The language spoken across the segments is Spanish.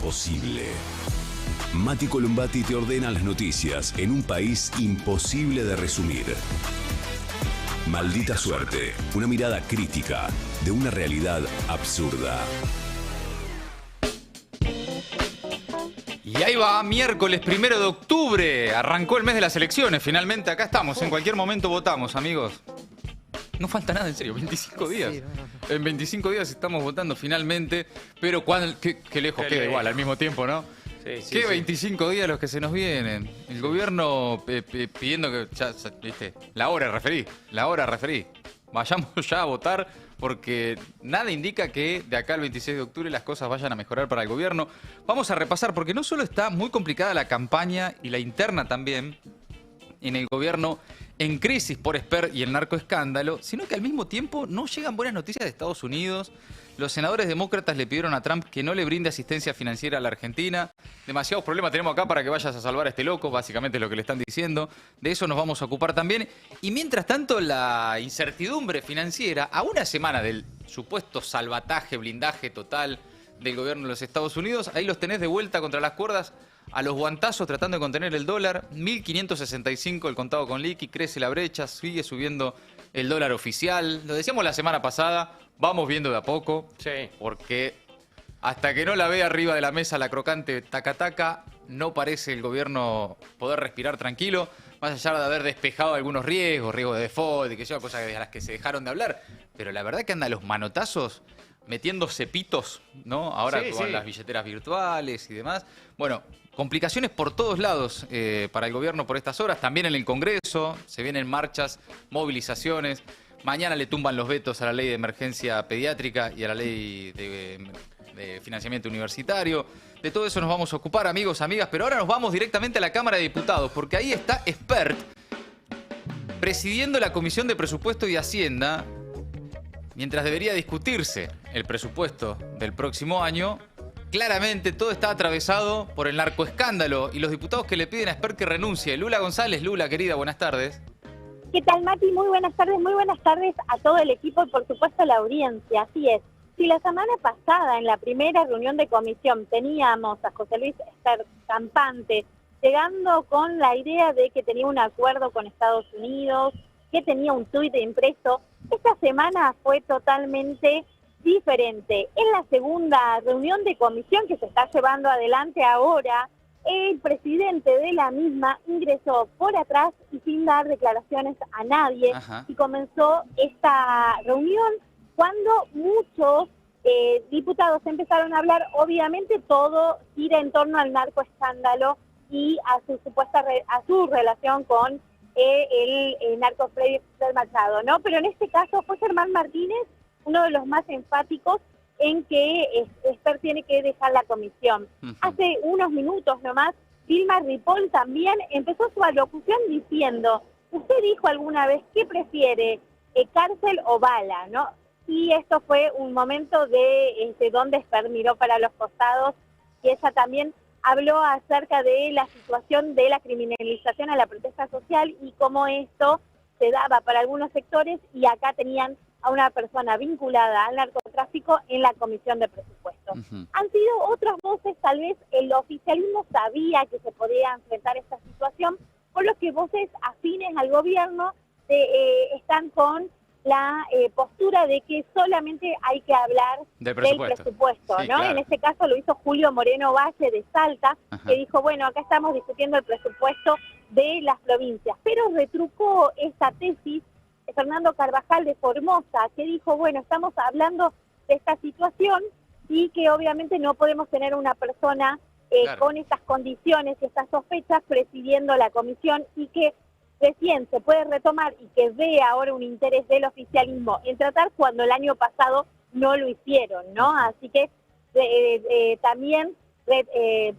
posible. Mati Columbati te ordena las noticias en un país imposible de resumir. Maldita suerte, una mirada crítica de una realidad absurda. Y ahí va, miércoles 1 de octubre, arrancó el mes de las elecciones, finalmente acá estamos, en cualquier momento votamos, amigos. No falta nada, en serio, 25 días. Sí, no. En 25 días estamos votando finalmente, pero qué lejos queda igual al mismo tiempo, ¿no? Sí, ¿Qué 25 días los que se nos vienen? El gobierno pidiendo que, ya, viste, la hora referí. Vayamos ya a votar porque nada indica que de acá al 26 de octubre las cosas vayan a mejorar para el gobierno. Vamos a repasar porque no solo está muy complicada la campaña y la interna también en el gobierno en crisis por Esper y el narcoescándalo, sino que al mismo tiempo no llegan buenas noticias de Estados Unidos. Los senadores demócratas le pidieron a Trump que no le brinde asistencia financiera a la Argentina. Demasiados problemas tenemos acá para que vayas a salvar a este loco, básicamente es lo que le están diciendo. De eso nos vamos a ocupar también. Y mientras tanto, la incertidumbre financiera, a una semana del supuesto salvataje, blindaje total del gobierno de los Estados Unidos, ahí los tenés de vuelta contra las cuerdas, a los guantazos tratando de contener el dólar. 1.565 el contado con liqui, crece la brecha, sigue subiendo el dólar oficial. Lo decíamos la semana pasada, vamos viendo de a poco. Sí. Porque hasta que no la ve arriba de la mesa la crocante taca-taca, no parece el gobierno poder respirar tranquilo, más allá de haber despejado algunos riesgos de default, y que sea, cosas de las que se dejaron de hablar. Pero la verdad que anda a los manotazos metiendo cepitos, ¿no? Ahora con las billeteras virtuales y demás. Bueno, complicaciones por todos lados para el gobierno por estas horas. También en el Congreso se vienen marchas, movilizaciones. Mañana le tumban los vetos a la ley de emergencia pediátrica y a la ley de financiamiento universitario. De todo eso nos vamos a ocupar, amigos, amigas. Pero ahora nos vamos directamente a la Cámara de Diputados, porque ahí está Espert presidiendo la Comisión de Presupuesto y Hacienda. Mientras debería discutirse el presupuesto del próximo año, claramente todo está atravesado por el narcoescándalo y los diputados que le piden a Espert que renuncie. Lula González, Lula, querida, buenas tardes. ¿Qué tal, Mati? Muy buenas tardes a todo el equipo y por supuesto a la audiencia. Así es, si la semana pasada en la primera reunión de comisión teníamos a José Luis Espert campante, llegando con la idea de que tenía un acuerdo con Estados Unidos, que tenía un tuit impreso, esta semana fue totalmente diferente. En la segunda reunión de comisión que se está llevando adelante ahora, el presidente de la misma ingresó por atrás y sin dar declaraciones a nadie. Y comenzó esta reunión cuando muchos diputados empezaron a hablar. Obviamente todo gira en torno al narcoescándalo y a su relación con el narco Freddy Machado, ¿no? Pero en este caso fue Germán Martínez uno de los más enfáticos en que Espert tiene que dejar la comisión. Hace unos minutos nomás, Vilma Ripoll también empezó su alocución diciendo: usted dijo alguna vez que prefiere cárcel o bala, ¿no? Y esto fue un momento de donde Espert miró para los costados y ella también habló acerca de la situación de la criminalización a la protesta social y cómo esto se daba para algunos sectores, y acá tenían a una persona vinculada al narcotráfico en la comisión de presupuesto. Han sido otras voces, tal vez el oficialismo sabía que se podía enfrentar esta situación, por lo que voces afines al gobierno están con la postura de que solamente hay que hablar del presupuesto, sí, ¿no? Claro. En este caso lo hizo Julio Moreno Valle de Salta, que dijo, bueno, acá estamos discutiendo el presupuesto de las provincias, pero retrucó esta tesis Fernando Carvajal de Formosa, que dijo, bueno, estamos hablando de esta situación y que obviamente no podemos tener una persona con estas condiciones y estas sospechas presidiendo la comisión, y que recién se puede retomar y que ve ahora un interés del oficialismo en tratar cuando el año pasado no lo hicieron, ¿no? Así que también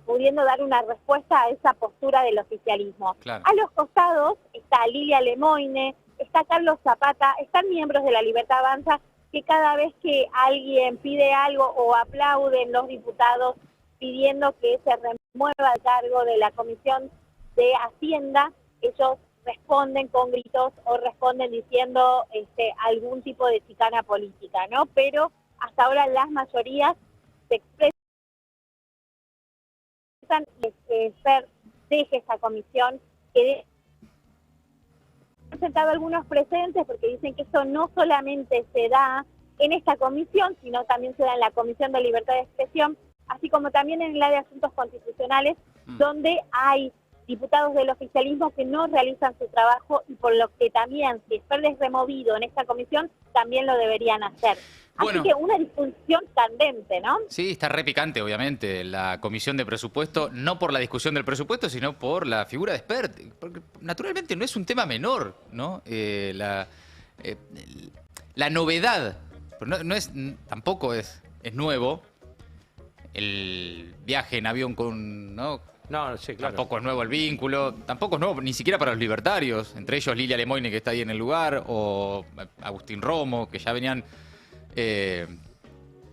pudiendo dar una respuesta a esa postura del oficialismo. Claro. A los costados está Lilia Lemoine, está Carlos Zapata, están miembros de La Libertad Avanza, que cada vez que alguien pide algo o aplauden los diputados pidiendo que se remueva el cargo de la Comisión de Hacienda, ellos responden con gritos o responden diciendo algún tipo de chicana política, ¿no? Pero hasta ahora las mayorías se expresan Spert deje esa comisión, que han sentado algunos precedentes porque dicen que eso no solamente se da en esta comisión, sino también se da en la Comisión de Libertad de Expresión, así como también en la de Asuntos Constitucionales, donde hay diputados del oficialismo que no realizan su trabajo y por lo que también, si Spert es removido en esta comisión, también lo deberían hacer. Bueno. Así que una discusión candente, ¿no? Sí, está re picante, obviamente, la comisión de presupuesto, no por la discusión del presupuesto, sino por la figura de Spert. Porque naturalmente no es un tema menor, ¿no? La novedad, pero tampoco es nuevo. El viaje en avión con... ¿no? No, sí, claro. Tampoco es nuevo el vínculo, tampoco es nuevo ni siquiera para los libertarios, entre ellos Lilia Lemoyne, que está ahí en el lugar, o Agustín Romo, que ya venían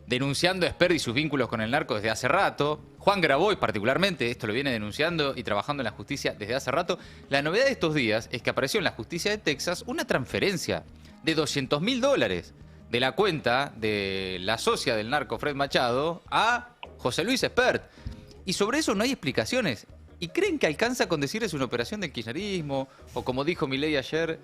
denunciando a Spert y sus vínculos con el narco desde hace rato. Juan Grabois, particularmente, esto lo viene denunciando y trabajando en la justicia desde hace rato. La novedad de estos días es que apareció en la justicia de Texas una transferencia de $200.000 de la cuenta de la socia del narco Fred Machado a José Luis Spert. Y sobre eso no hay explicaciones. ¿Y creen que alcanza con decir es una operación del kirchnerismo? O como dijo Milei ayer,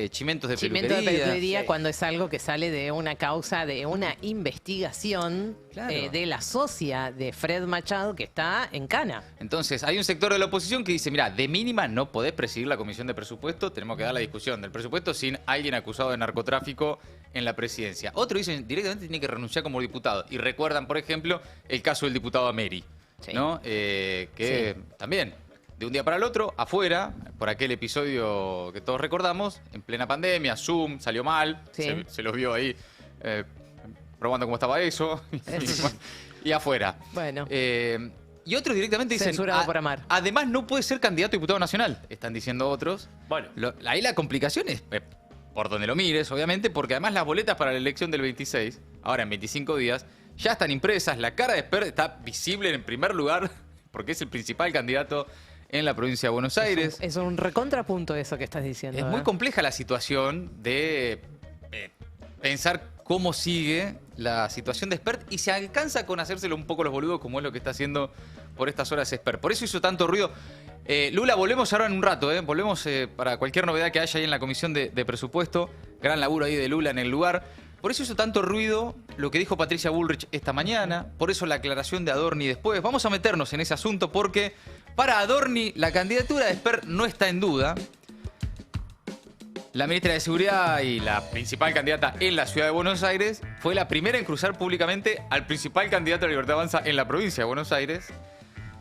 chimentos de peluquería. Chimento de peluquería, Sí. cuando es algo que sale de una causa, de una investigación Claro. de la socia de Fred Machado que está en cana. Entonces, hay un sector de la oposición que dice, mira, de mínima no podés presidir la comisión de presupuesto, tenemos que dar la discusión del presupuesto sin alguien acusado de narcotráfico en la presidencia. Otro dicen, directamente tiene que renunciar como diputado. Y recuerdan, por ejemplo, el caso del diputado Ameri, Sí. ¿no? Que también, de un día para el otro, afuera, por aquel episodio que todos recordamos, en plena pandemia, Zoom, salió mal, Sí. se los vio ahí probando cómo estaba eso, y afuera. Bueno. Y otros directamente dicen, Censurado por amar. además no puede ser candidato a diputado nacional, están diciendo otros. Bueno. Ahí la complicación es, por donde lo mires, obviamente, porque además las boletas para la elección del 26, ahora en 25 días, ya están impresas, la cara de Spert está visible en primer lugar, porque es el principal candidato en la provincia de Buenos Aires. Es un recontrapunto eso que estás diciendo. Es muy compleja la situación de pensar cómo sigue la situación de Spert y se alcanza con hacérselo un poco los boludos como es lo que está haciendo por estas horas Spert. Por eso hizo tanto ruido. Lula, volvemos ahora en un rato, volvemos para cualquier novedad que haya ahí en la comisión de presupuesto. Gran laburo ahí de Lula en el lugar. Por eso hizo tanto ruido lo que dijo Patricia Bullrich esta mañana, por eso la aclaración de Adorni después. Vamos a meternos en ese asunto porque para Adorni la candidatura de Spert no está en duda. La ministra de Seguridad y la principal candidata en la ciudad de Buenos Aires fue la primera en cruzar públicamente al principal candidato de Libertad Avanza en la provincia de Buenos Aires.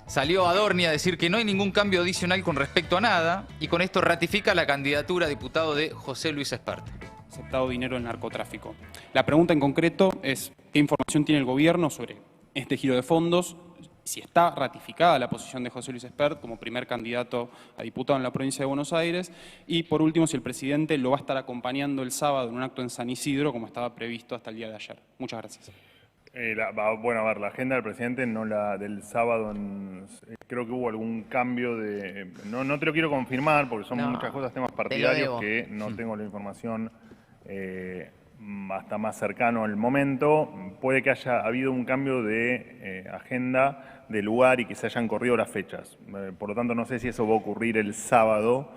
Salió Adorni a decir que no hay ningún cambio adicional con respecto a nada y con esto ratifica la candidatura a diputado de José Luis Spert. Aceptado dinero en narcotráfico. La pregunta en concreto es ¿qué información tiene el gobierno sobre este giro de fondos? Si está ratificada la posición de José Luis Spert como primer candidato a diputado en la provincia de Buenos Aires. Y por último, si el presidente lo va a estar acompañando el sábado en un acto en San Isidro, como estaba previsto hasta el día de ayer. Muchas gracias. Bueno, a ver, la agenda del presidente, no la del sábado, creo que hubo algún cambio de... No te lo quiero confirmar porque son No, muchas cosas, temas te lo partidarios debo. que no tengo la información hasta más cercano al momento. Puede que haya habido un cambio de agenda, de lugar y que se hayan corrido las fechas. Por lo tanto, no sé si eso va a ocurrir el sábado,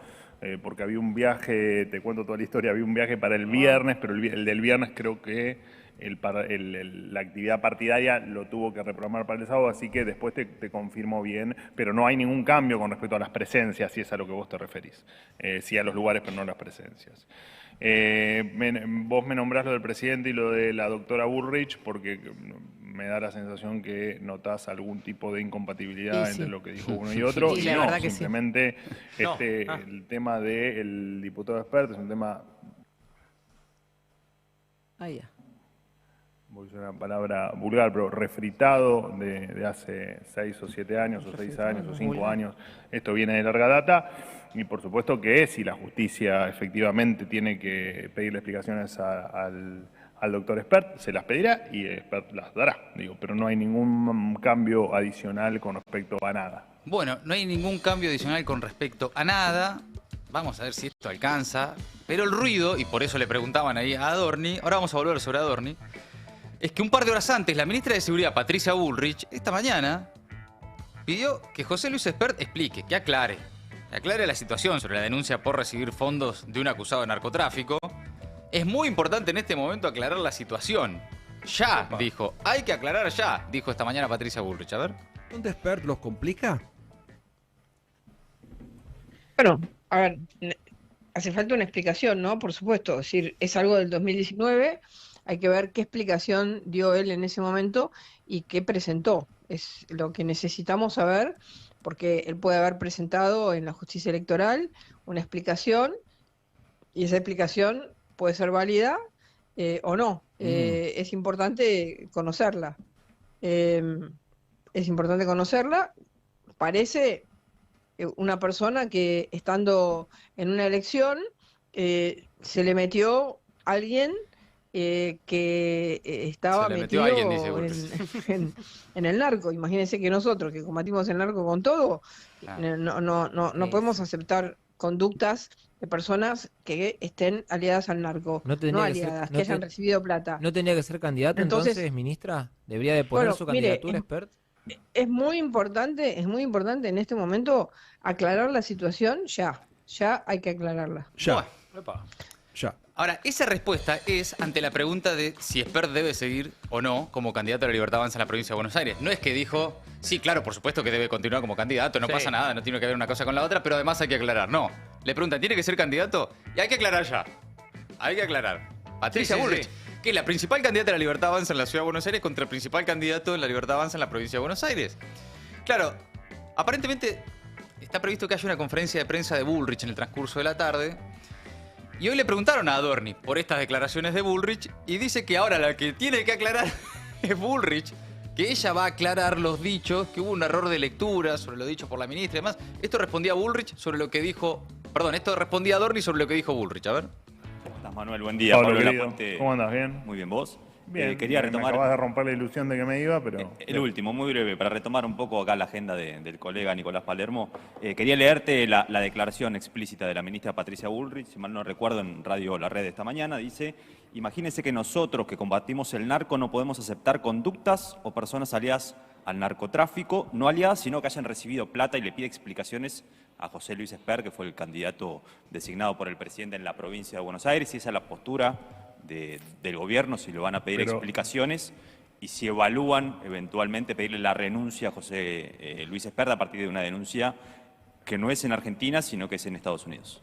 porque había un viaje, te cuento toda la historia, había un viaje para el viernes, pero el del viernes creo que la actividad partidaria lo tuvo que reprogramar para el sábado, así que después te confirmo bien, pero no hay ningún cambio con respecto a las presencias, si es a lo que vos te referís. Sí a los lugares, pero no a las presencias. Vos me nombrás lo del presidente y lo de la doctora Bullrich, porque me da la sensación que notás algún tipo de incompatibilidad Y sí. entre lo que dijo uno y otro, Sí, y la no, verdad que sí. simplemente No. el tema del diputado Spert es un tema... Ah, ya. voy a usar una palabra vulgar, pero refritado de hace 6 o 7 años, o 6 años, o 5 años. Esto viene de larga data. Y por supuesto que si la justicia efectivamente tiene que pedirle explicaciones al doctor Spert, se las pedirá y Spert las dará. Pero no hay ningún cambio adicional con respecto a nada. Bueno, no hay ningún cambio adicional con respecto a nada. Vamos a ver si esto alcanza. Pero el ruido, y por eso le preguntaban ahí a Adorni, ahora vamos a volver sobre Adorni, es que un par de horas antes, la ministra de Seguridad, Patricia Bullrich, esta mañana, pidió que José Luis Espert explique, que aclare la situación sobre la denuncia por recibir fondos de un acusado de narcotráfico. Es muy importante en este momento aclarar la situación. Ya, dijo. Hay que aclarar ya, dijo esta mañana Patricia Bullrich. A ver. ¿Dónde Espert los complica? Bueno, a ver, hace falta una explicación, ¿no? Por supuesto, es decir, es algo del 2019, hay que ver qué explicación dio él en ese momento y qué presentó. Es lo que necesitamos saber, porque él puede haber presentado en la justicia electoral una explicación y esa explicación puede ser válida o no. Es importante conocerla. Es importante conocerla. Parece una persona que estando en una elección se le metió alguien que estaba metido en el narco. Imagínense que nosotros que combatimos el narco con todo, no podemos aceptar conductas de personas que estén aliadas al narco, no aliadas, que hayan recibido plata. ¿No tenía que ser candidato entonces, ministra? ¿Debería de poner su candidatura, Espert? Es muy importante en este momento aclarar la situación ya hay que aclararla. Ya. Ahora, esa respuesta es ante la pregunta de si Espert debe seguir o no como candidato a la Libertad Avanza en la provincia de Buenos Aires. No es que dijo, sí, claro, por supuesto que debe continuar como candidato, no pasa nada, no tiene que ver una cosa con la otra, pero además hay que aclarar. No, le preguntan, ¿tiene que ser candidato? Y hay que aclarar ya. Hay que aclarar. Patricia Bullrich, que es la principal candidata de la Libertad Avanza en la Ciudad de Buenos Aires contra el principal candidato de la Libertad Avanza en la provincia de Buenos Aires. Claro, aparentemente está previsto que haya una conferencia de prensa de Bullrich en el transcurso de la tarde. Y hoy le preguntaron a Adorni por estas declaraciones de Bullrich y dice que ahora la que tiene que aclarar es Bullrich, que ella va a aclarar los dichos, que hubo un error de lectura sobre lo dicho por la ministra y demás. Esto respondía a Bullrich sobre lo que dijo... Perdón, esto respondía a Adorni sobre lo que dijo Bullrich. A ver. ¿Cómo estás, Manuel? Buen día. Pablo Pablo Lapuente. ¿Cómo andas? ¿Bien? Muy bien, ¿vos? Bien, quería retomar... Me acabas de romper la ilusión de que me iba, pero... El último, muy breve, para retomar un poco acá la agenda del colega Nicolás Palermo. Quería leerte la declaración explícita de la ministra Patricia Bullrich, si mal no recuerdo, en Radio La Red esta mañana. Dice, imagínense que nosotros que combatimos el narco no podemos aceptar conductas o personas aliadas al narcotráfico, no aliadas, sino que hayan recibido plata, y le pide explicaciones a José Luis Espert, que fue el candidato designado por el presidente en la provincia de Buenos Aires, y esa es la postura del gobierno, si le van a pedir explicaciones y si evalúan eventualmente pedirle la renuncia a José Luis Espert a partir de una denuncia que no es en Argentina, sino que es en Estados Unidos.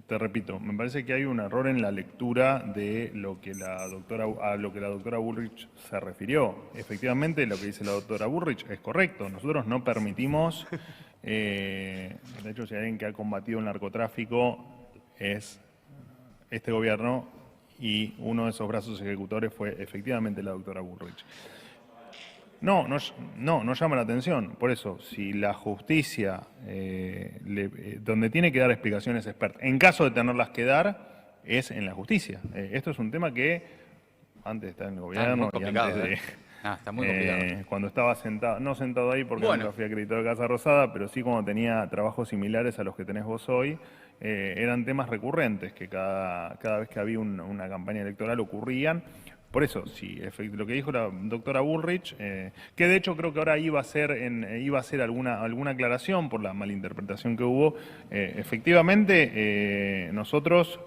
Te repito, me parece que hay un error en la lectura de lo que la doctora Bullrich se refirió. Efectivamente, lo que dice la doctora Bullrich es correcto. Nosotros no permitimos, de hecho, si hay alguien que ha combatido el narcotráfico es este gobierno, y uno de esos brazos ejecutores fue efectivamente la doctora Bullrich. No llama la atención. Por eso, si la justicia, donde tiene que dar explicaciones Espert, en caso de tenerlas que dar, es en la justicia. Esto es un tema que antes de estar en el gobierno y antes de... está muy complicado. Cuando estaba sentado, no sentado ahí porque nunca fui acreditado de Casa Rosada, pero sí cuando tenía trabajos similares a los que tenés vos hoy, eran temas recurrentes que cada vez que había una campaña electoral ocurrían. Por eso, sí, lo que dijo la doctora Bullrich, que de hecho creo que ahora iba a hacer alguna aclaración por la malinterpretación que hubo, efectivamente nosotros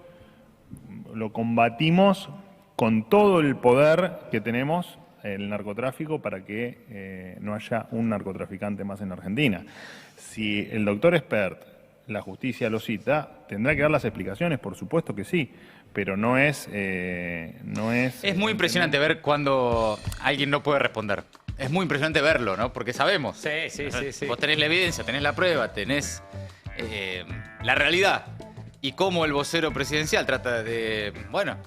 lo combatimos con todo el poder que tenemos, el narcotráfico, para que no haya un narcotraficante más en Argentina. Si el doctor Espert, la justicia lo cita, tendrá que dar las explicaciones, por supuesto que sí, pero no es... Es muy impresionante ver cuando alguien no puede responder. Es muy impresionante verlo, ¿no? Porque sabemos. Sí. Vos tenés la evidencia, tenés la prueba, tenés la realidad. Y cómo el vocero presidencial trata de,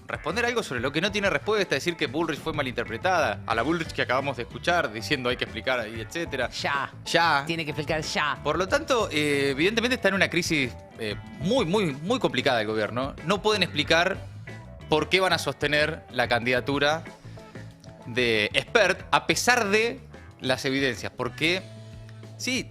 responder algo sobre lo que no tiene respuesta, decir que Bullrich fue malinterpretada, a la Bullrich que acabamos de escuchar, diciendo hay que explicar ahí, etcétera. Ya. Tiene que explicar ya. Por lo tanto, evidentemente está en una crisis muy complicada el gobierno. No pueden explicar por qué van a sostener la candidatura de Espert a pesar de las evidencias. Porque, sí,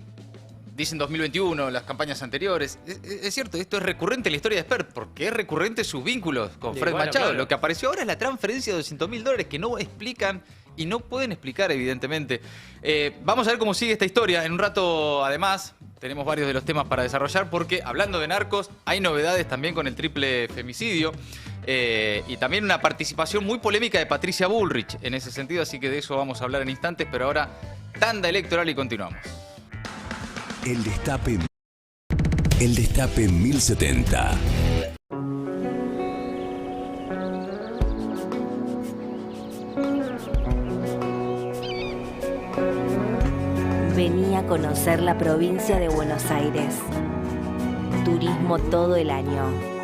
dicen 2021, las campañas anteriores. Es cierto, esto es recurrente en la historia de Espert, porque es recurrente sus vínculos con Fred Machado. Claro. Lo que apareció ahora es la transferencia de $200.000 que no explican y no pueden explicar, evidentemente. Vamos a ver cómo sigue esta historia. En un rato, además, tenemos varios de los temas para desarrollar porque, hablando de narcos, hay novedades también con el triple femicidio y también una participación muy polémica de Patricia Bullrich en ese sentido, así que de eso vamos a hablar en instantes, pero ahora tanda electoral y continuamos. El Destape 1070. Vení a conocer la provincia de Buenos Aires. Turismo todo el año.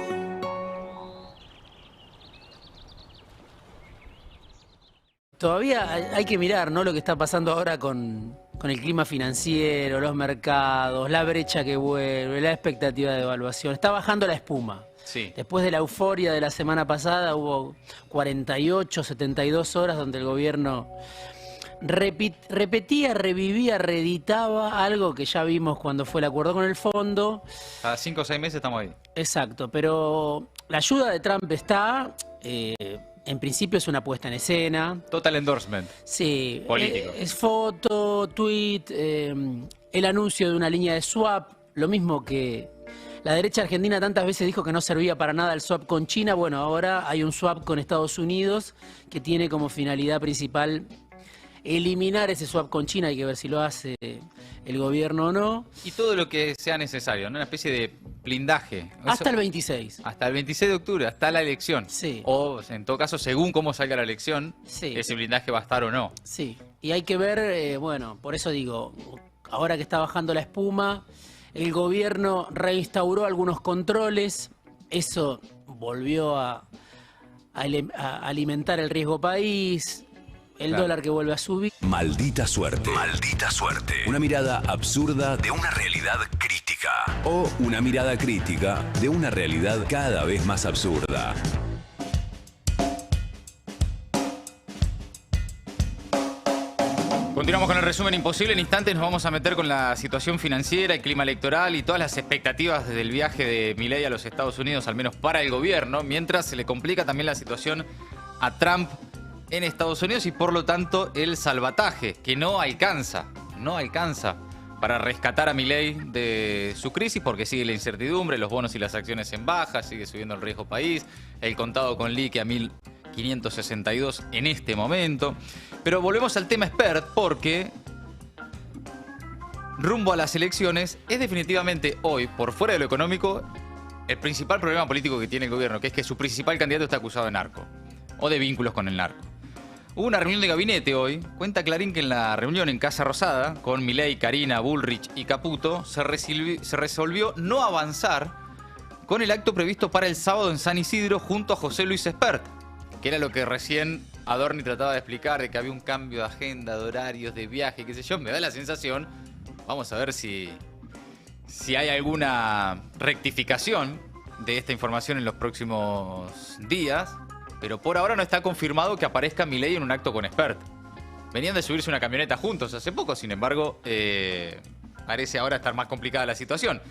Todavía hay que mirar, ¿no?, lo que está pasando ahora con el clima financiero, los mercados, la brecha que vuelve, la expectativa de devaluación. Está bajando la espuma. Sí. Después de la euforia de la semana pasada hubo 48, 72 horas donde el gobierno repetía, revivía, reeditaba algo que ya vimos cuando fue el acuerdo con el fondo. Cada 5 o 6 meses estamos ahí. Exacto, pero la ayuda de Trump está... en principio es una puesta en escena. Total endorsement. Sí. Político. Es foto, tweet, el anuncio de una línea de swap. Lo mismo que la derecha argentina tantas veces dijo que no servía para nada el swap con China. Bueno, ahora hay un swap con Estados Unidos que tiene como finalidad principal eliminar ese swap con China. Hay que ver si lo hace el gobierno o no. Y todo lo que sea necesario, ¿no? Una especie de blindaje. Hasta el 26. Hasta el 26 de octubre, hasta la elección. Sí. O, en todo caso, según cómo salga la elección, sí, ese blindaje va a estar o no. Sí. Y hay que ver, bueno, por eso digo, ahora que está bajando la espuma, el gobierno reinstauró algunos controles. Eso volvió a alimentar el riesgo país. El dólar que vuelve a subir. Maldita suerte. Maldita suerte. Una mirada absurda de una realidad crítica. O una mirada crítica de una realidad cada vez más absurda. Continuamos con el resumen imposible. En instantes nos vamos a meter con la situación financiera, el clima electoral y todas las expectativas desde el viaje de Milei a los Estados Unidos, al menos para el gobierno, mientras se le complica también la situación a Trump en Estados Unidos y por lo tanto el salvataje, que no alcanza para rescatar a Milei de su crisis porque sigue la incertidumbre, los bonos y las acciones en baja, sigue subiendo el riesgo país, el contado con liqui a 1.562 en este momento. Pero volvemos al tema expert porque rumbo a las elecciones es definitivamente hoy, por fuera de lo económico, el principal problema político que tiene el gobierno, que es que su principal candidato está acusado de narco o de vínculos con el narco. Hubo una reunión de gabinete hoy. Cuenta Clarín que en la reunión en Casa Rosada, con Milei, Karina, Bullrich y Caputo, se resolvió no avanzar con el acto previsto para el sábado en San Isidro junto a José Luis Espert, que era lo que recién Adorni trataba de explicar, de que había un cambio de agenda, de horarios, de viaje, qué sé yo. Me da la sensación, vamos a ver si hay alguna rectificación de esta información en los próximos días. Pero por ahora no está confirmado que aparezca Milei en un acto con Espert. Venían de subirse una camioneta juntos hace poco, sin embargo, parece ahora estar más complicada la situación.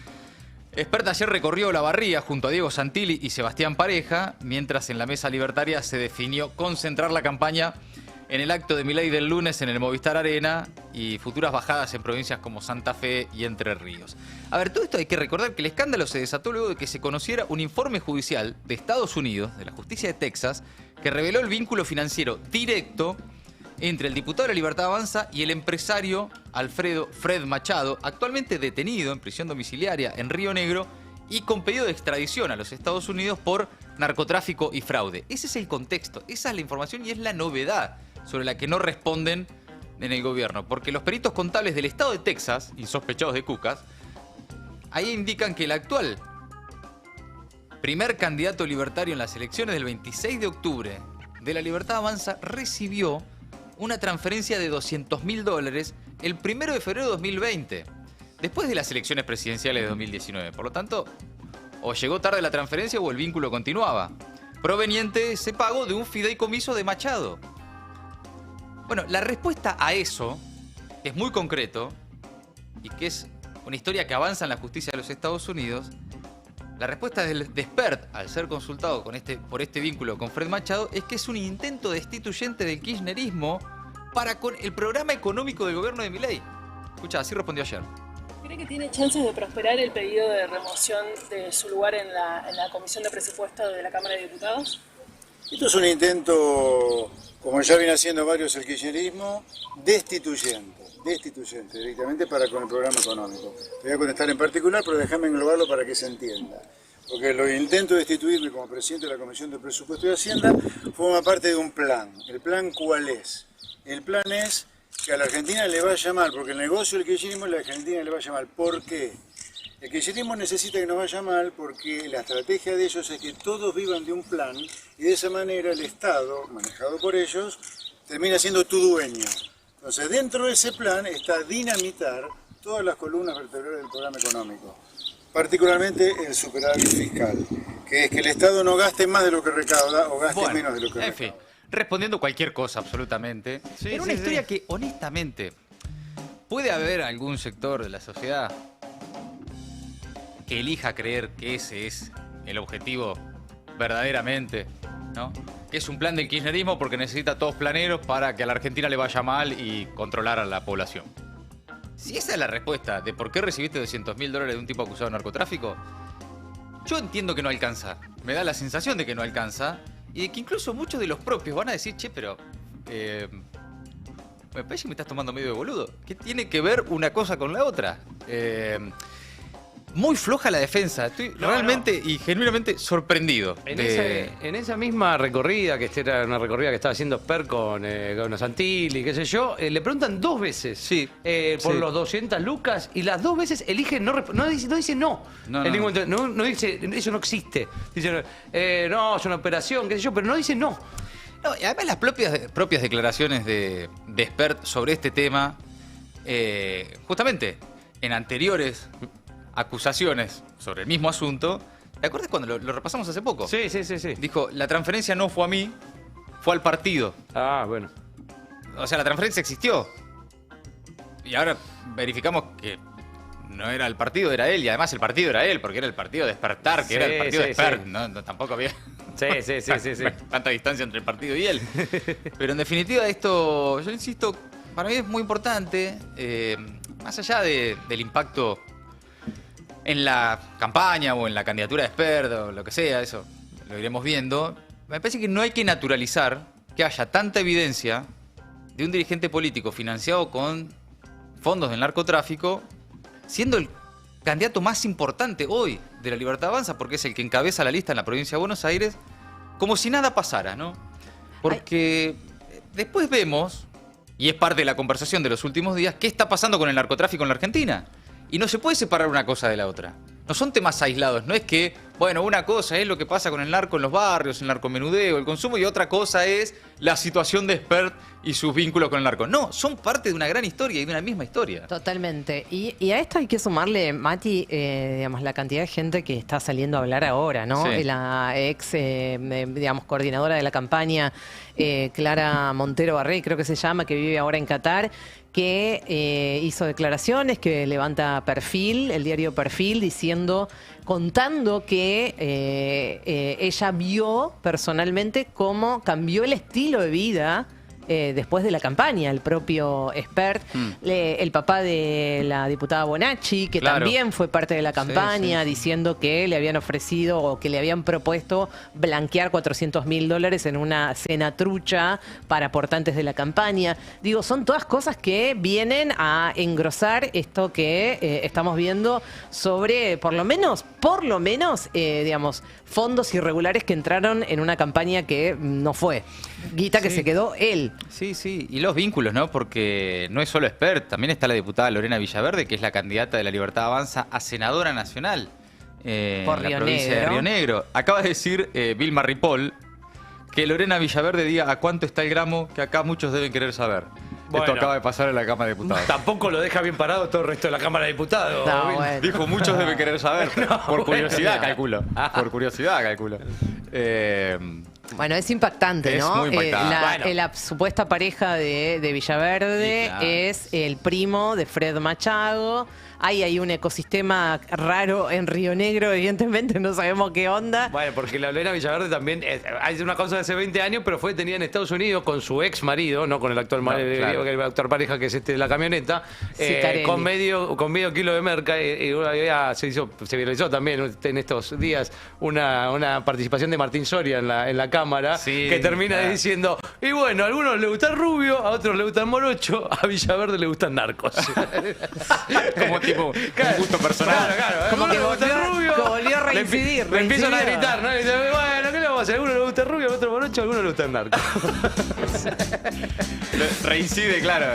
Espert ayer recorrió la Barría junto a Diego Santilli y Sebastián Pareja, mientras en la mesa libertaria se definió concentrar la campaña en el acto de Milei del lunes en el Movistar Arena y futuras bajadas en provincias como Santa Fe y Entre Ríos. A ver, todo esto hay que recordar que el escándalo se desató luego de que se conociera un informe judicial de Estados Unidos, de la justicia de Texas, que reveló el vínculo financiero directo entre el diputado de la Libertad Avanza y el empresario Fred Machado, actualmente detenido en prisión domiciliaria en Río Negro y con pedido de extradición a los Estados Unidos por narcotráfico y fraude. Ese es el contexto, esa es la información y es la novedad sobre la que no responden en el gobierno. Porque los peritos contables del estado de Texas, insospechados de cucas, ahí indican que el actual primer candidato libertario en las elecciones del 26 de octubre de la Libertad Avanza recibió una transferencia de $200.000 el 1 de febrero de 2020, después de las elecciones presidenciales de 2019. Por lo tanto, o llegó tarde la transferencia o el vínculo continuaba, proveniente de ese pago de un fideicomiso de Machado. Bueno, la respuesta a eso es muy concreto y que es una historia que avanza en la justicia de los Estados Unidos. La respuesta de Espert, al ser consultado por este vínculo con Fred Machado, es que es un intento destituyente del kirchnerismo para con el programa económico del gobierno de Milei. Escucha, así respondió ayer. ¿Cree que tiene chances de prosperar el pedido de remoción de su lugar en la Comisión de Presupuesto de la Cámara de Diputados? Esto es un intento, como ya viene haciendo varios el kirchnerismo, destituyente directamente para con el programa económico. Te voy a contestar en particular, pero déjame englobarlo para que se entienda. Porque lo intento de destituirme como presidente de la Comisión de Presupuesto y Hacienda forma parte de un plan. ¿El plan cuál es? El plan es que a la Argentina le vaya mal, porque el negocio del kirchnerismo a la Argentina le vaya mal. ¿Por qué? El kirchnerismo necesita que nos vaya mal porque la estrategia de ellos es que todos vivan de un plan y de esa manera el Estado, manejado por ellos, termina siendo tu dueño. Entonces, dentro de ese plan está dinamitar todas las columnas vertebrales del programa económico, particularmente el superávit fiscal, que es que el Estado no gaste más de lo que recauda o gaste menos de lo que recauda. En fin, respondiendo cualquier cosa absolutamente. En una historia que, honestamente, puede haber algún sector de la sociedad que elija creer que ese es el objetivo verdaderamente, ¿no? Que es un plan del kirchnerismo porque necesita todos planeros para que a la Argentina le vaya mal y controlar a la población. Si esa es la respuesta de por qué recibiste $200.000 de un tipo acusado de narcotráfico, yo entiendo que no alcanza. Me da la sensación de que no alcanza y de que incluso muchos de los propios van a decir, che, pero me parece que me estás tomando medio de boludo. ¿Qué tiene que ver una cosa con la otra? Muy floja la defensa. Estoy realmente y genuinamente sorprendido. En esa misma recorrida, que era una recorrida que estaba haciendo Spert con Santilli, qué sé yo, le preguntan 2 veces por los 200 lucas y las 2 veces elige no dice no. No dice, eso no existe. Dice, no, es una operación, qué sé yo, pero no dice no. No, y además las propias declaraciones de Spert sobre este tema, justamente en anteriores acusaciones sobre el mismo asunto. ¿Te acuerdas cuando lo repasamos hace poco? Sí. Dijo, la transferencia no fue a mí, fue al partido. Ah, bueno. O sea, la transferencia existió. Y ahora verificamos que no era el partido, era él. Y además el partido era él, porque era el partido Despertar, que era el partido de Spert. No, tampoco había tanta distancia entre el partido y él. Pero en definitiva esto, yo insisto, para mí es muy importante, más allá del impacto en la campaña o en la candidatura de Spert o lo que sea, eso lo iremos viendo. Me parece que no hay que naturalizar que haya tanta evidencia de un dirigente político financiado con fondos del narcotráfico, siendo el candidato más importante hoy de la Libertad Avanza, porque es el que encabeza la lista en la provincia de Buenos Aires, como si nada pasara, ¿no? Porque después vemos, y es parte de la conversación de los últimos días, qué está pasando con el narcotráfico en la Argentina. Y no se puede separar una cosa de la otra. No son temas aislados. No es que, bueno, una cosa es lo que pasa con el narco en los barrios, el narcomenudeo, el consumo, y otra cosa es la situación de Spert y sus vínculos con el narco. No, son parte de una gran historia y de una misma historia. Totalmente. Y a esto hay que sumarle, Mati, digamos, la cantidad de gente que está saliendo a hablar ahora, ¿no? Sí. La ex, digamos, coordinadora de la campaña, Clara Montero Barré, creo que se llama, que vive ahora en Qatar, que hizo declaraciones, que levanta Perfil, el diario Perfil, contando que ella vio personalmente cómo cambió el estilo de vida después de la campaña, el propio Spert, el papá de la diputada Bonacci, que también fue parte de la campaña, diciendo que le habían ofrecido o que le habían propuesto blanquear $400.000 en una cena trucha para aportantes de la campaña. Digo, son todas cosas que vienen a engrosar esto que estamos viendo sobre, por lo menos, digamos, fondos irregulares que entraron en una campaña que no fue. Guita que se quedó él. Sí, y los vínculos, ¿no? Porque no es solo Spert, también está la diputada Lorena Villaverde, que es la candidata de la Libertad Avanza a senadora nacional en la provincia de Río Negro. Acaba de decir Vilma Ripoll que Lorena Villaverde diga a cuánto está el gramo, que acá muchos deben querer saber. Bueno, esto acaba de pasar en la Cámara de Diputados. Tampoco lo deja bien parado todo el resto de la Cámara de Diputados. No, bueno. Dijo, muchos deben querer saber. Por curiosidad, calculo. Por curiosidad, calculo. Bueno, es impactante, Es ¿no? muy impactante. La supuesta pareja de Villaverde Sí, claro. es el primo de Fred Machado. Hay un ecosistema raro en Río Negro, evidentemente, no sabemos qué onda. Bueno, porque la Lorena Villaverde también es una cosa de hace 20 años, pero fue detenida en Estados Unidos con su ex marido, no con el actual marido, el actual pareja que es la camioneta, con medio kilo de merca. Se viralizó también en estos días una participación de Martín Soria en la Cámara, que termina diciendo, y bueno, a algunos les gusta el rubio, a otros les gusta el morocho, a Villaverde le gustan narcos. Como tipo un gusto personal. Claro, Como que rubio, volvió a reincidir. Le empiezan a gritar, ¿no? Y dice, bueno, ¿qué le vamos a hacer? A alguno le gusta el rubio, a otro morocho, a alguno le gusta el narco. Reincide, claro.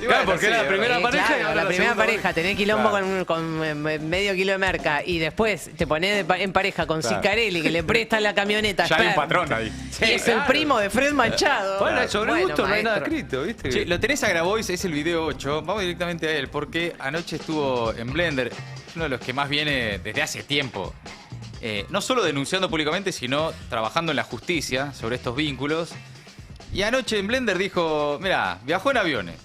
Claro, porque era la primera pareja. Claro, y ahora la primera segunda pareja, tenés quilombo Claro. con medio kilo de merca y después te ponés en pareja con Claro. Cicarelli, que le presta la camioneta. Ya hay un Sperm, patrón ahí. y es el primo de Fred Machado. Bueno, sobre gusto no hay nada maestro. escrito, ¿viste? Che, lo tenés a Grabois, es el video 8. Vamos directamente a él, porque anoche estuvo en Blender. Es uno de los que más viene desde hace tiempo. No solo denunciando públicamente, sino trabajando en la justicia sobre estos vínculos. Y anoche en Blender dijo, mira, viajó en aviones,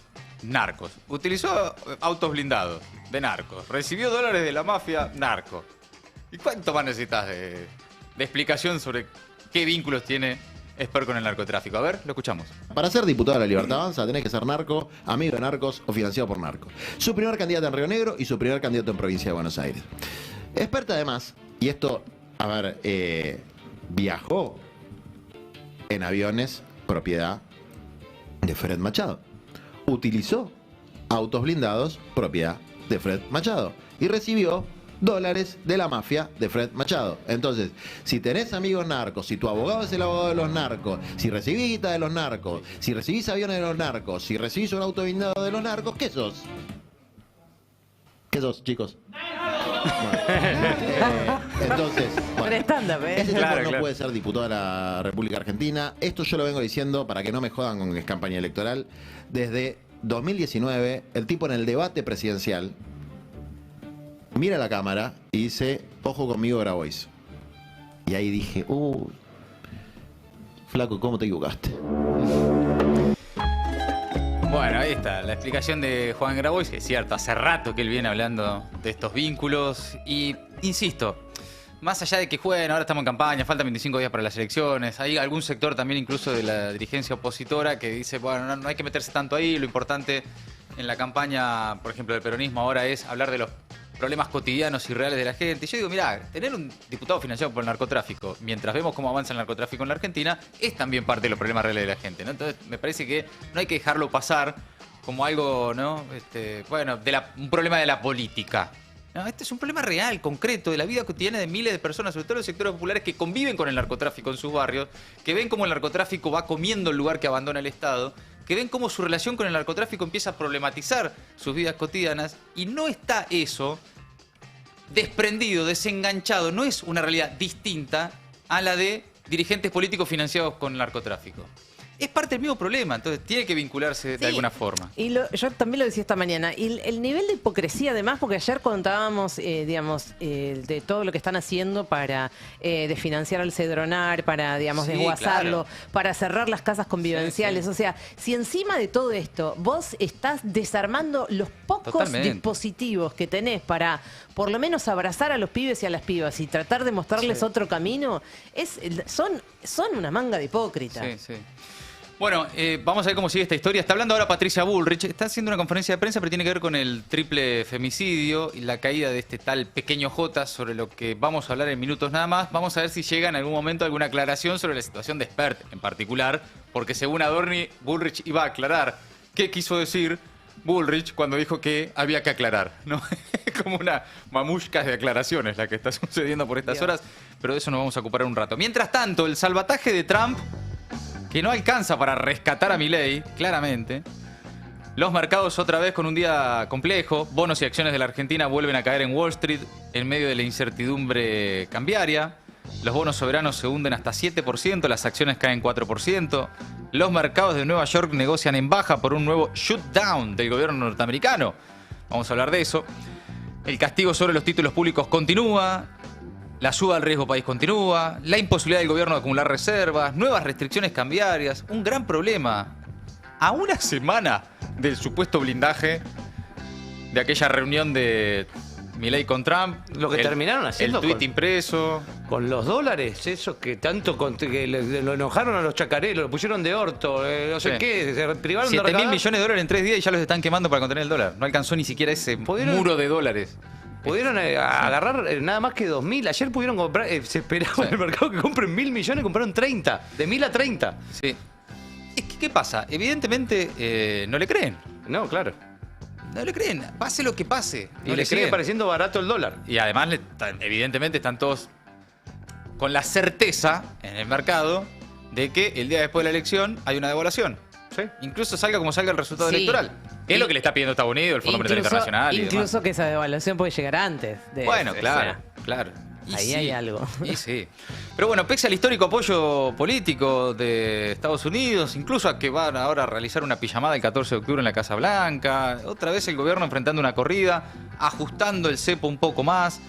narcos. Utilizó autos blindados, de narcos. Recibió dólares de la mafia, narco. ¿Y cuánto más necesitas de explicación sobre qué vínculos tiene Esper con el narcotráfico? A ver, lo escuchamos. Para ser diputado de la Libertad Avanza tenés que ser narco, amigo de narcos o financiado por narcos. Su primer candidato en Río Negro y su primer candidato en Provincia de Buenos Aires. Experta además, y esto, a ver, viajó en aviones propiedad de Fred Machado. Utilizó autos blindados propiedad de Fred Machado. Y recibió dólares de la mafia de Fred Machado. Entonces, si tenés amigos narcos, si tu abogado es el abogado de los narcos, si recibís guita de los narcos, si recibís aviones de los narcos, si recibís un auto blindado de los narcos, ¿qué sos? ¿Qué sos, chicos? Entonces, bueno, ese tipo no puede ser diputado de la República Argentina. Esto yo lo vengo diciendo para que no me jodan con que es campaña electoral. Desde 2019, el tipo en el debate presidencial mira a la cámara y dice, ojo conmigo, Grabois. Y ahí dije, flaco, ¿cómo te equivocaste? Bueno, ahí está, la explicación de Juan Grabois, que es cierto, hace rato que él viene hablando de estos vínculos. Y, insisto, más allá de que jueguen, ahora estamos en campaña, faltan 25 días para las elecciones, hay algún sector también incluso de la dirigencia opositora que dice, bueno, no hay que meterse tanto ahí, lo importante en la campaña, por ejemplo, del peronismo ahora es hablar de los problemas cotidianos y reales de la gente. Y yo digo, mirá, tener un diputado financiado por el narcotráfico, mientras vemos cómo avanza el narcotráfico en la Argentina, es también parte de los problemas reales de la gente, ¿no? Entonces, me parece que no hay que dejarlo pasar como algo, ¿no? Bueno, un problema de la política. No, este es un problema real, concreto, de la vida cotidiana de miles de personas, sobre todo en los sectores populares que conviven con el narcotráfico en sus barrios, que ven cómo el narcotráfico va comiendo el lugar que abandona el Estado, que ven cómo su relación con el narcotráfico empieza a problematizar sus vidas cotidianas, y no está eso desprendido, desenganchado, no es una realidad distinta a la de dirigentes políticos financiados con el narcotráfico. Es parte del mismo problema, entonces tiene que vincularse de alguna forma. Y yo también lo decía esta mañana, y el nivel de hipocresía además, porque ayer contábamos, de todo lo que están haciendo para desfinanciar al Cedronar, para, desguazarlo, para cerrar las casas convivenciales. O sea, si encima de todo esto vos estás desarmando los pocos dispositivos que tenés para por lo menos abrazar a los pibes y a las pibas y tratar de mostrarles otro camino, son una manga de hipócritas. Sí. Bueno, vamos a ver cómo sigue esta historia. Está hablando ahora Patricia Bullrich. Está haciendo una conferencia de prensa, pero tiene que ver con el triple femicidio y la caída de este tal pequeño J, sobre lo que vamos a hablar en minutos nada más. Vamos a ver si llega en algún momento alguna aclaración sobre la situación de Spert en particular, porque según Adorni, Bullrich iba a aclarar qué quiso decir Bullrich cuando dijo que había que aclarar, ¿no? Como una mamushka de aclaraciones la que está sucediendo por estas horas, pero de eso nos vamos a ocupar un rato. Mientras tanto, el salvataje de Trump, que no alcanza para rescatar a Milei, claramente. Los mercados otra vez con un día complejo. Bonos y acciones de la Argentina vuelven a caer en Wall Street en medio de la incertidumbre cambiaria. Los bonos soberanos se hunden hasta 7%, las acciones caen 4%. Los mercados de Nueva York negocian en baja por un nuevo shutdown del gobierno norteamericano. Vamos a hablar de eso. El castigo sobre los títulos públicos continúa. La suba del riesgo país continúa, la imposibilidad del gobierno de acumular reservas, nuevas restricciones cambiarias, un gran problema. A una semana del supuesto blindaje de aquella reunión de Milei con Trump. Lo que terminaron haciendo. El tuit impreso. Con los dólares, eso que tanto que lo enojaron a los chacareros, lo pusieron de orto, no sé qué, se privaron de 7.000 millones de dólares en 3 días y ya los están quemando para contener el dólar. No alcanzó ni siquiera ese muro de dólares. Pudieron agarrar nada más que 2.000. Ayer pudieron comprar, se esperaba en el mercado que compren 1.000 millones, compraron 30. De 1.000 a 30. Sí. Es que, ¿qué pasa? Evidentemente no le creen. No, claro. No le creen. Pase lo que pase. Y le sigue pareciendo barato el dólar. Y además, evidentemente, están todos con la certeza en el mercado de que el día después de la elección hay una devaluación. ¿Sí? Incluso salga como salga el resultado electoral. Que es lo que le está pidiendo Estados Unidos, el Fondo Monetario Internacional y demás. Incluso que esa devaluación puede llegar antes. Bueno, claro, claro. Ahí hay algo. Y sí. Pero bueno, pese al histórico apoyo político de Estados Unidos, incluso a que van ahora a realizar una pijamada el 14 de octubre en la Casa Blanca, otra vez el gobierno enfrentando una corrida, ajustando el cepo un poco más.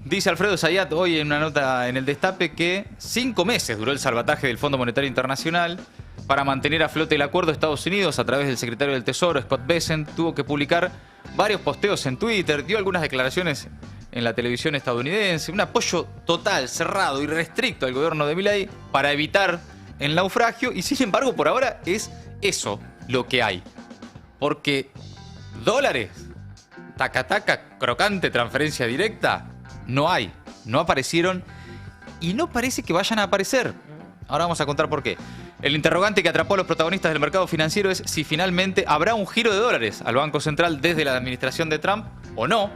Dice Alfredo Zayat hoy en una nota en El Destape que 5 meses duró el salvataje del Fondo Monetario Internacional. Para mantener a flote el acuerdo, Estados Unidos, a través del secretario del Tesoro, Scott Bessent, tuvo que publicar varios posteos en Twitter, dio algunas declaraciones en la televisión estadounidense, un apoyo total, cerrado y restricto al gobierno de Milei para evitar el naufragio, y sin embargo por ahora es eso lo que hay. Porque dólares, taca, crocante, transferencia directa, no hay, no aparecieron y no parece que vayan a aparecer. Ahora vamos a contar por qué. El interrogante que atrapó a los protagonistas del mercado financiero es si finalmente habrá un giro de dólares al Banco Central desde la administración de Trump o no,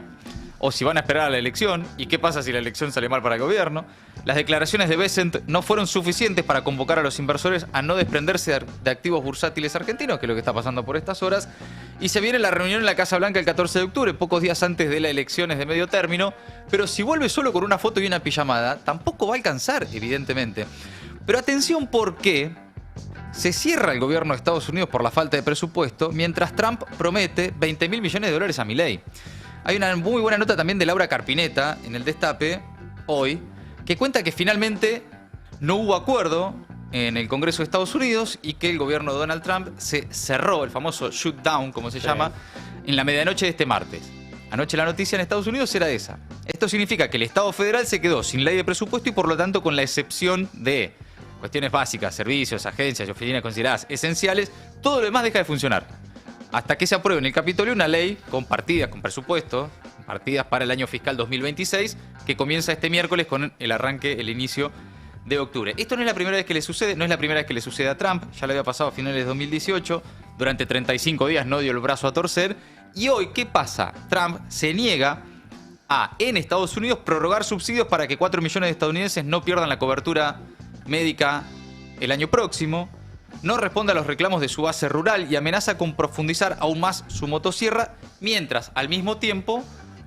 o si van a esperar a la elección, y qué pasa si la elección sale mal para el gobierno. Las declaraciones de Bessent no fueron suficientes para convocar a los inversores a no desprenderse de activos bursátiles argentinos, que es lo que está pasando por estas horas, y se viene la reunión en la Casa Blanca el 14 de octubre, pocos días antes de las elecciones de medio término, pero si vuelve solo con una foto y una pijamada, tampoco va a alcanzar, evidentemente. Pero atención, porque se cierra el gobierno de Estados Unidos por la falta de presupuesto, mientras Trump promete 20.000 millones de dólares a Milei. Hay una muy buena nota también de Laura Carpineta en El Destape, hoy, que cuenta que finalmente no hubo acuerdo en el Congreso de Estados Unidos y que el gobierno de Donald Trump se cerró, el famoso shutdown, como se llama, en la medianoche de este martes. Anoche la noticia en Estados Unidos era esa. Esto significa que el Estado federal se quedó sin ley de presupuesto y por lo tanto con la excepción de cuestiones básicas, servicios, agencias y oficinas consideradas esenciales, todo lo demás deja de funcionar. Hasta que se apruebe en el Capitolio una ley con partidas, con presupuesto, partidas para el año fiscal 2026, que comienza este miércoles con el arranque, el inicio de octubre. Esto no es la primera vez que le sucede, no es la primera vez que le sucede a Trump, ya le había pasado a finales de 2018, durante 35 días no dio el brazo a torcer, y hoy, ¿qué pasa? Trump se niega a, en Estados Unidos, prorrogar subsidios para que 4 millones de estadounidenses no pierdan la cobertura médica el año próximo, no responde a los reclamos de su base rural y amenaza con profundizar aún más su motosierra, mientras al mismo tiempo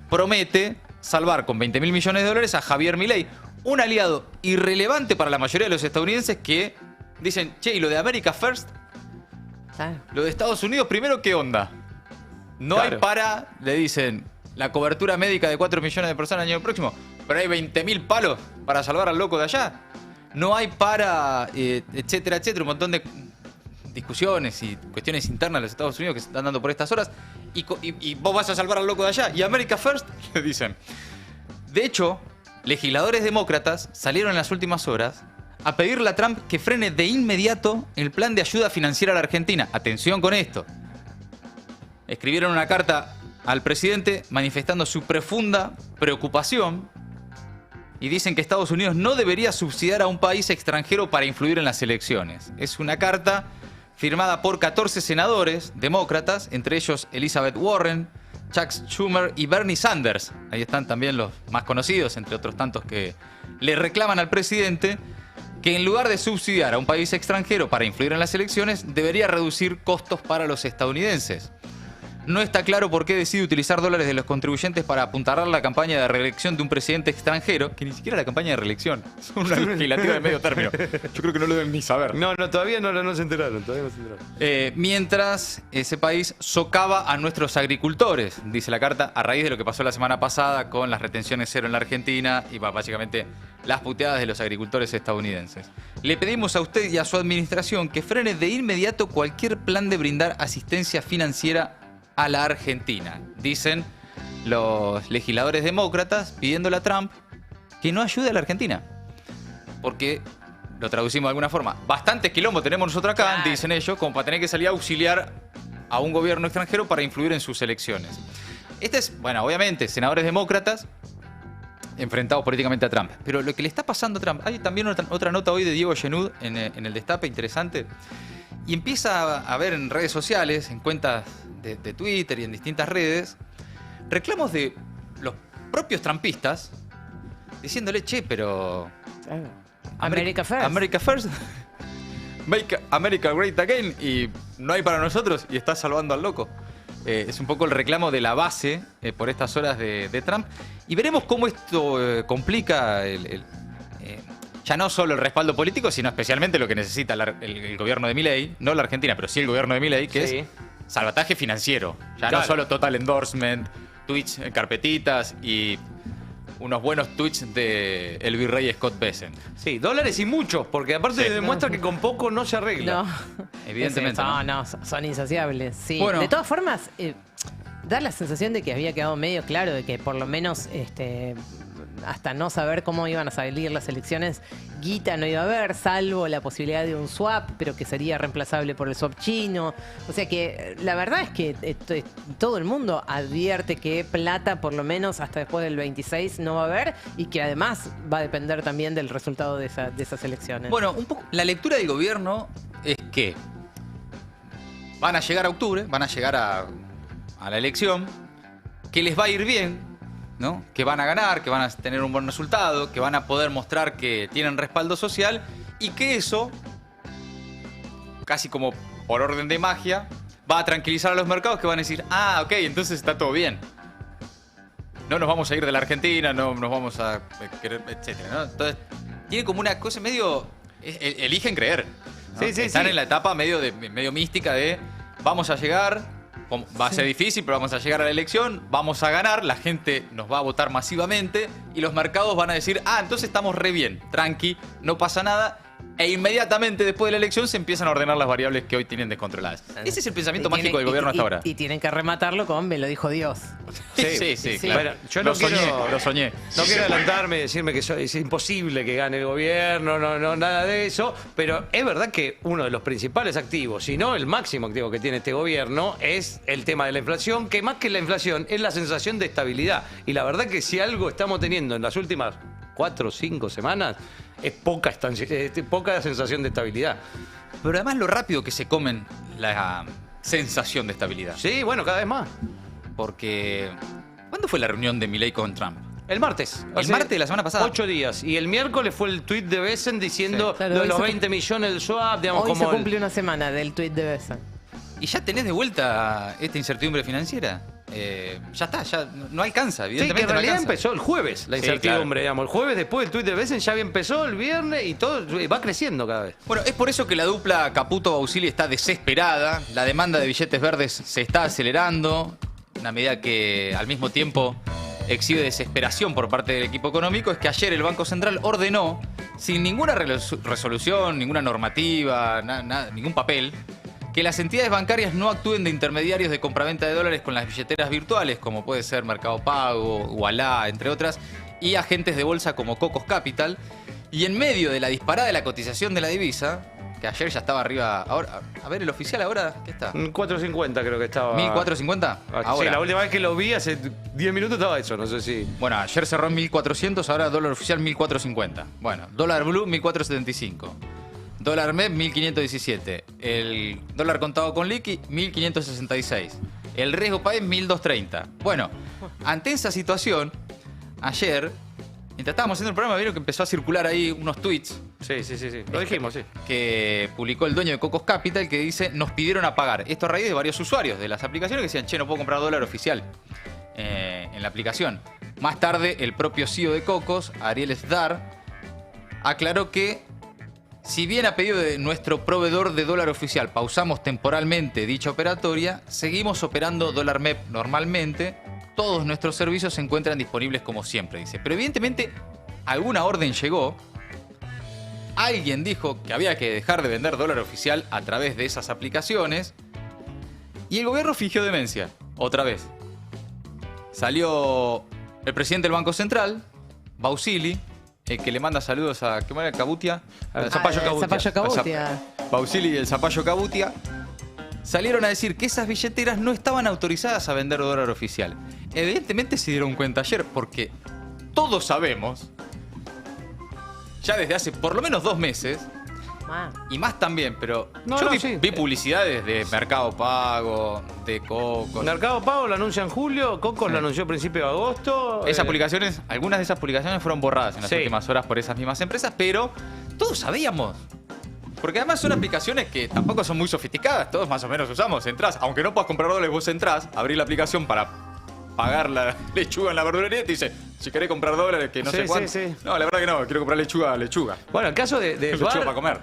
promete salvar con 20.000 millones de dólares a Javier Milei, un aliado irrelevante para la mayoría de los estadounidenses que dicen, che, ¿y lo de America First? Lo de Estados Unidos primero, ¿qué onda? No hay para, le dicen, la cobertura médica de 4 millones de personas el año próximo, pero hay 20.000 palos para salvar al loco de allá. No hay para, etcétera, etcétera, un montón de discusiones y cuestiones internas de los Estados Unidos que se están dando por estas horas. Y vos vas a salvar al loco de allá. Y America First, le dicen. De hecho, legisladores demócratas salieron en las últimas horas a pedirle a Trump que frene de inmediato el plan de ayuda financiera a la Argentina. Atención con esto. Escribieron una carta al presidente manifestando su profunda preocupación y dicen que Estados Unidos no debería subsidiar a un país extranjero para influir en las elecciones. Es una carta firmada por 14 senadores demócratas, entre ellos Elizabeth Warren, Chuck Schumer y Bernie Sanders. Ahí están también los más conocidos, entre otros tantos que le reclaman al presidente que en lugar de subsidiar a un país extranjero para influir en las elecciones, debería reducir costos para los estadounidenses. no está claro por qué decide utilizar dólares de los contribuyentes para apuntalar la campaña de reelección de un presidente extranjero, que ni siquiera la campaña de reelección, es una legislativa de medio término. Yo creo que no lo deben ni saber. No, todavía no se enteraron. Mientras ese país socava a nuestros agricultores, dice la carta, a raíz de lo que pasó la semana pasada con las retenciones cero en la Argentina y básicamente las puteadas de los agricultores estadounidenses. Le pedimos a usted y a su administración que frene de inmediato cualquier plan de brindar asistencia financiera a la Argentina, dicen los legisladores demócratas pidiéndole a Trump que no ayude a la Argentina. Porque, lo traducimos de alguna forma, bastantes quilombos tenemos nosotros acá, dicen ellos, como para tener que salir a auxiliar a un gobierno extranjero para influir en sus elecciones. Bueno, obviamente, senadores demócratas enfrentados políticamente a Trump. Pero lo que le está pasando a Trump, hay también otra nota hoy de Diego Genud en el Destape, interesante, y empieza a ver en redes sociales, en cuentas de Twitter y en distintas redes, reclamos de los propios trumpistas diciéndole, che, pero... America First. America First. Make America Great Again. Y no hay para nosotros y está salvando al loco. Es un poco el reclamo de la base por estas horas de Trump. Y veremos cómo esto complica ya no solo el respaldo político, sino especialmente lo que necesita el gobierno de Milei. No la Argentina, pero sí el gobierno de Milei, que es salvataje financiero. Ya no solo total endorsement, tweets en carpetitas y unos buenos tweets de el virrey Scott Bessent. Sí, dólares y muchos, porque aparte demuestra que con poco no se arregla. No. Evidentemente. Son insaciables. Sí. Bueno. De todas formas, da la sensación de que había quedado medio claro de que por lo menos hasta no saber cómo iban a salir las elecciones, guita no iba a haber, salvo la posibilidad de un swap, pero que sería reemplazable por el swap chino. O sea que la verdad es que todo el mundo advierte que plata, por lo menos hasta después del 26, no va a haber, y que además va a depender también del resultado de esas elecciones. Bueno, un poco la lectura del gobierno es que van a llegar a octubre, van a llegar a la elección, que les va a ir bien, ¿no? Que van a ganar, que van a tener un buen resultado, que van a poder mostrar que tienen respaldo social y que eso, casi como por orden de magia, va a tranquilizar a los mercados que van a decir, ok, entonces está todo bien. No nos vamos a ir de la Argentina, no nos vamos a querer, etcétera, ¿no? Entonces, tiene como una cosa medio... eligen creer, ¿no? Están en la etapa medio mística de vamos a llegar... Va a ser difícil, pero vamos a llegar a la elección, vamos a ganar, la gente nos va a votar masivamente y los mercados van a decir, entonces estamos re bien, tranqui, no pasa nada. E inmediatamente después de la elección se empiezan a ordenar las variables que hoy tienen descontroladas. Ese es el pensamiento mágico del gobierno hasta ahora. Y tienen que rematarlo con me lo dijo Dios. Sí, claro. Bueno, yo lo soñé. No quiero adelantarme y decirme que es imposible que gane el gobierno, no, nada de eso, pero es verdad que uno de los principales activos, si no el máximo activo que tiene este gobierno, es el tema de la inflación, que más que la inflación es la sensación de estabilidad. Y la verdad que si algo estamos teniendo en las últimas 4 o 5 semanas, es poca sensación de estabilidad. Pero además lo rápido que se comen la sensación de estabilidad. Sí, bueno, cada vez más. Porque, ¿cuándo fue la reunión de Milei con Trump? El martes. El martes de la semana pasada. 8 días. Y el miércoles fue el tuit de Bessent diciendo lo de los 20 millones del swap. Digamos, hoy se cumple una semana del tuit de Bessent. ¿Y ya tenés de vuelta esta incertidumbre financiera? Ya está, ya no alcanza, evidentemente. Sí, que en realidad no alcanza. empezó el jueves la incertidumbre, digamos. El jueves después del tuit de Bessent ya empezó el viernes y todo va creciendo cada vez. Bueno, es por eso que la dupla Caputo-Bausili está desesperada. La demanda de billetes verdes se está acelerando. Una medida que al mismo tiempo exhibe desesperación por parte del equipo económico es que ayer el Banco Central ordenó, sin ninguna resolución, ninguna normativa, ningún papel, que las entidades bancarias no actúen de intermediarios de compraventa de dólares con las billeteras virtuales, como puede ser Mercado Pago, Ualá, entre otras, y agentes de bolsa como Cocos Capital. Y en medio de la disparada de la cotización de la divisa, que ayer ya estaba arriba, ahora, a ver, el oficial ahora, ¿qué está? 4.50 creo que estaba. ¿1.450? Sí, la última vez que lo vi, hace 10 minutos estaba eso, no sé si... Bueno, ayer cerró en 1.400, ahora dólar oficial 1.450. Bueno, dólar blue 1.475. Dólar MEP 1.517. El dólar contado con liqui 1.566. El riesgo país 1.230. Bueno, ante esa situación, ayer Mientras estábamos haciendo el programa, vieron que empezó a circular ahí unos tweets. Sí. Lo dijimos, sí. Que publicó el dueño de Cocos Capital, que dice, nos pidieron a pagar. Esto a raíz de varios usuarios de las aplicaciones que decían, che, no puedo comprar dólar oficial en la aplicación. Más tarde, el propio CEO de Cocos, Ariel Sdar, aclaró que, si bien a pedido de nuestro proveedor de dólar oficial pausamos temporalmente dicha operatoria, seguimos operando dólar MEP normalmente. Todos nuestros servicios se encuentran disponibles como siempre, dice. Pero evidentemente alguna orden llegó. Alguien dijo que había que dejar de vender dólar oficial a través de esas aplicaciones. Y el gobierno fingió demencia, otra vez. Salió el presidente del Banco Central, Bausili, el que le manda saludos a, ¿qué manera? Cabutia. Al Zapallo Cabutia. Bausili y el Zapallo Cabutia salieron a decir que esas billeteras no estaban autorizadas a vender dólar oficial. Evidentemente se dieron cuenta ayer porque todos sabemos, ya desde hace por lo menos 2 meses, y más también, pero vi publicidades de Mercado Pago, de Cocos. Mercado Pago lo anuncia en julio, Cocos lo anunció a principios de agosto. Algunas de esas publicaciones fueron borradas en las últimas horas por esas mismas empresas, pero todos sabíamos. Porque además son aplicaciones que tampoco son muy sofisticadas, todos más o menos usamos. Entrás, aunque no puedas comprar dólares, vos entrás, abrís la aplicación para pagar la lechuga en la verdulería y te dice, si querés comprar dólares, que no sé cuánto. No, la verdad que no, quiero comprar lechuga. Bueno, el caso de lechuga para comer.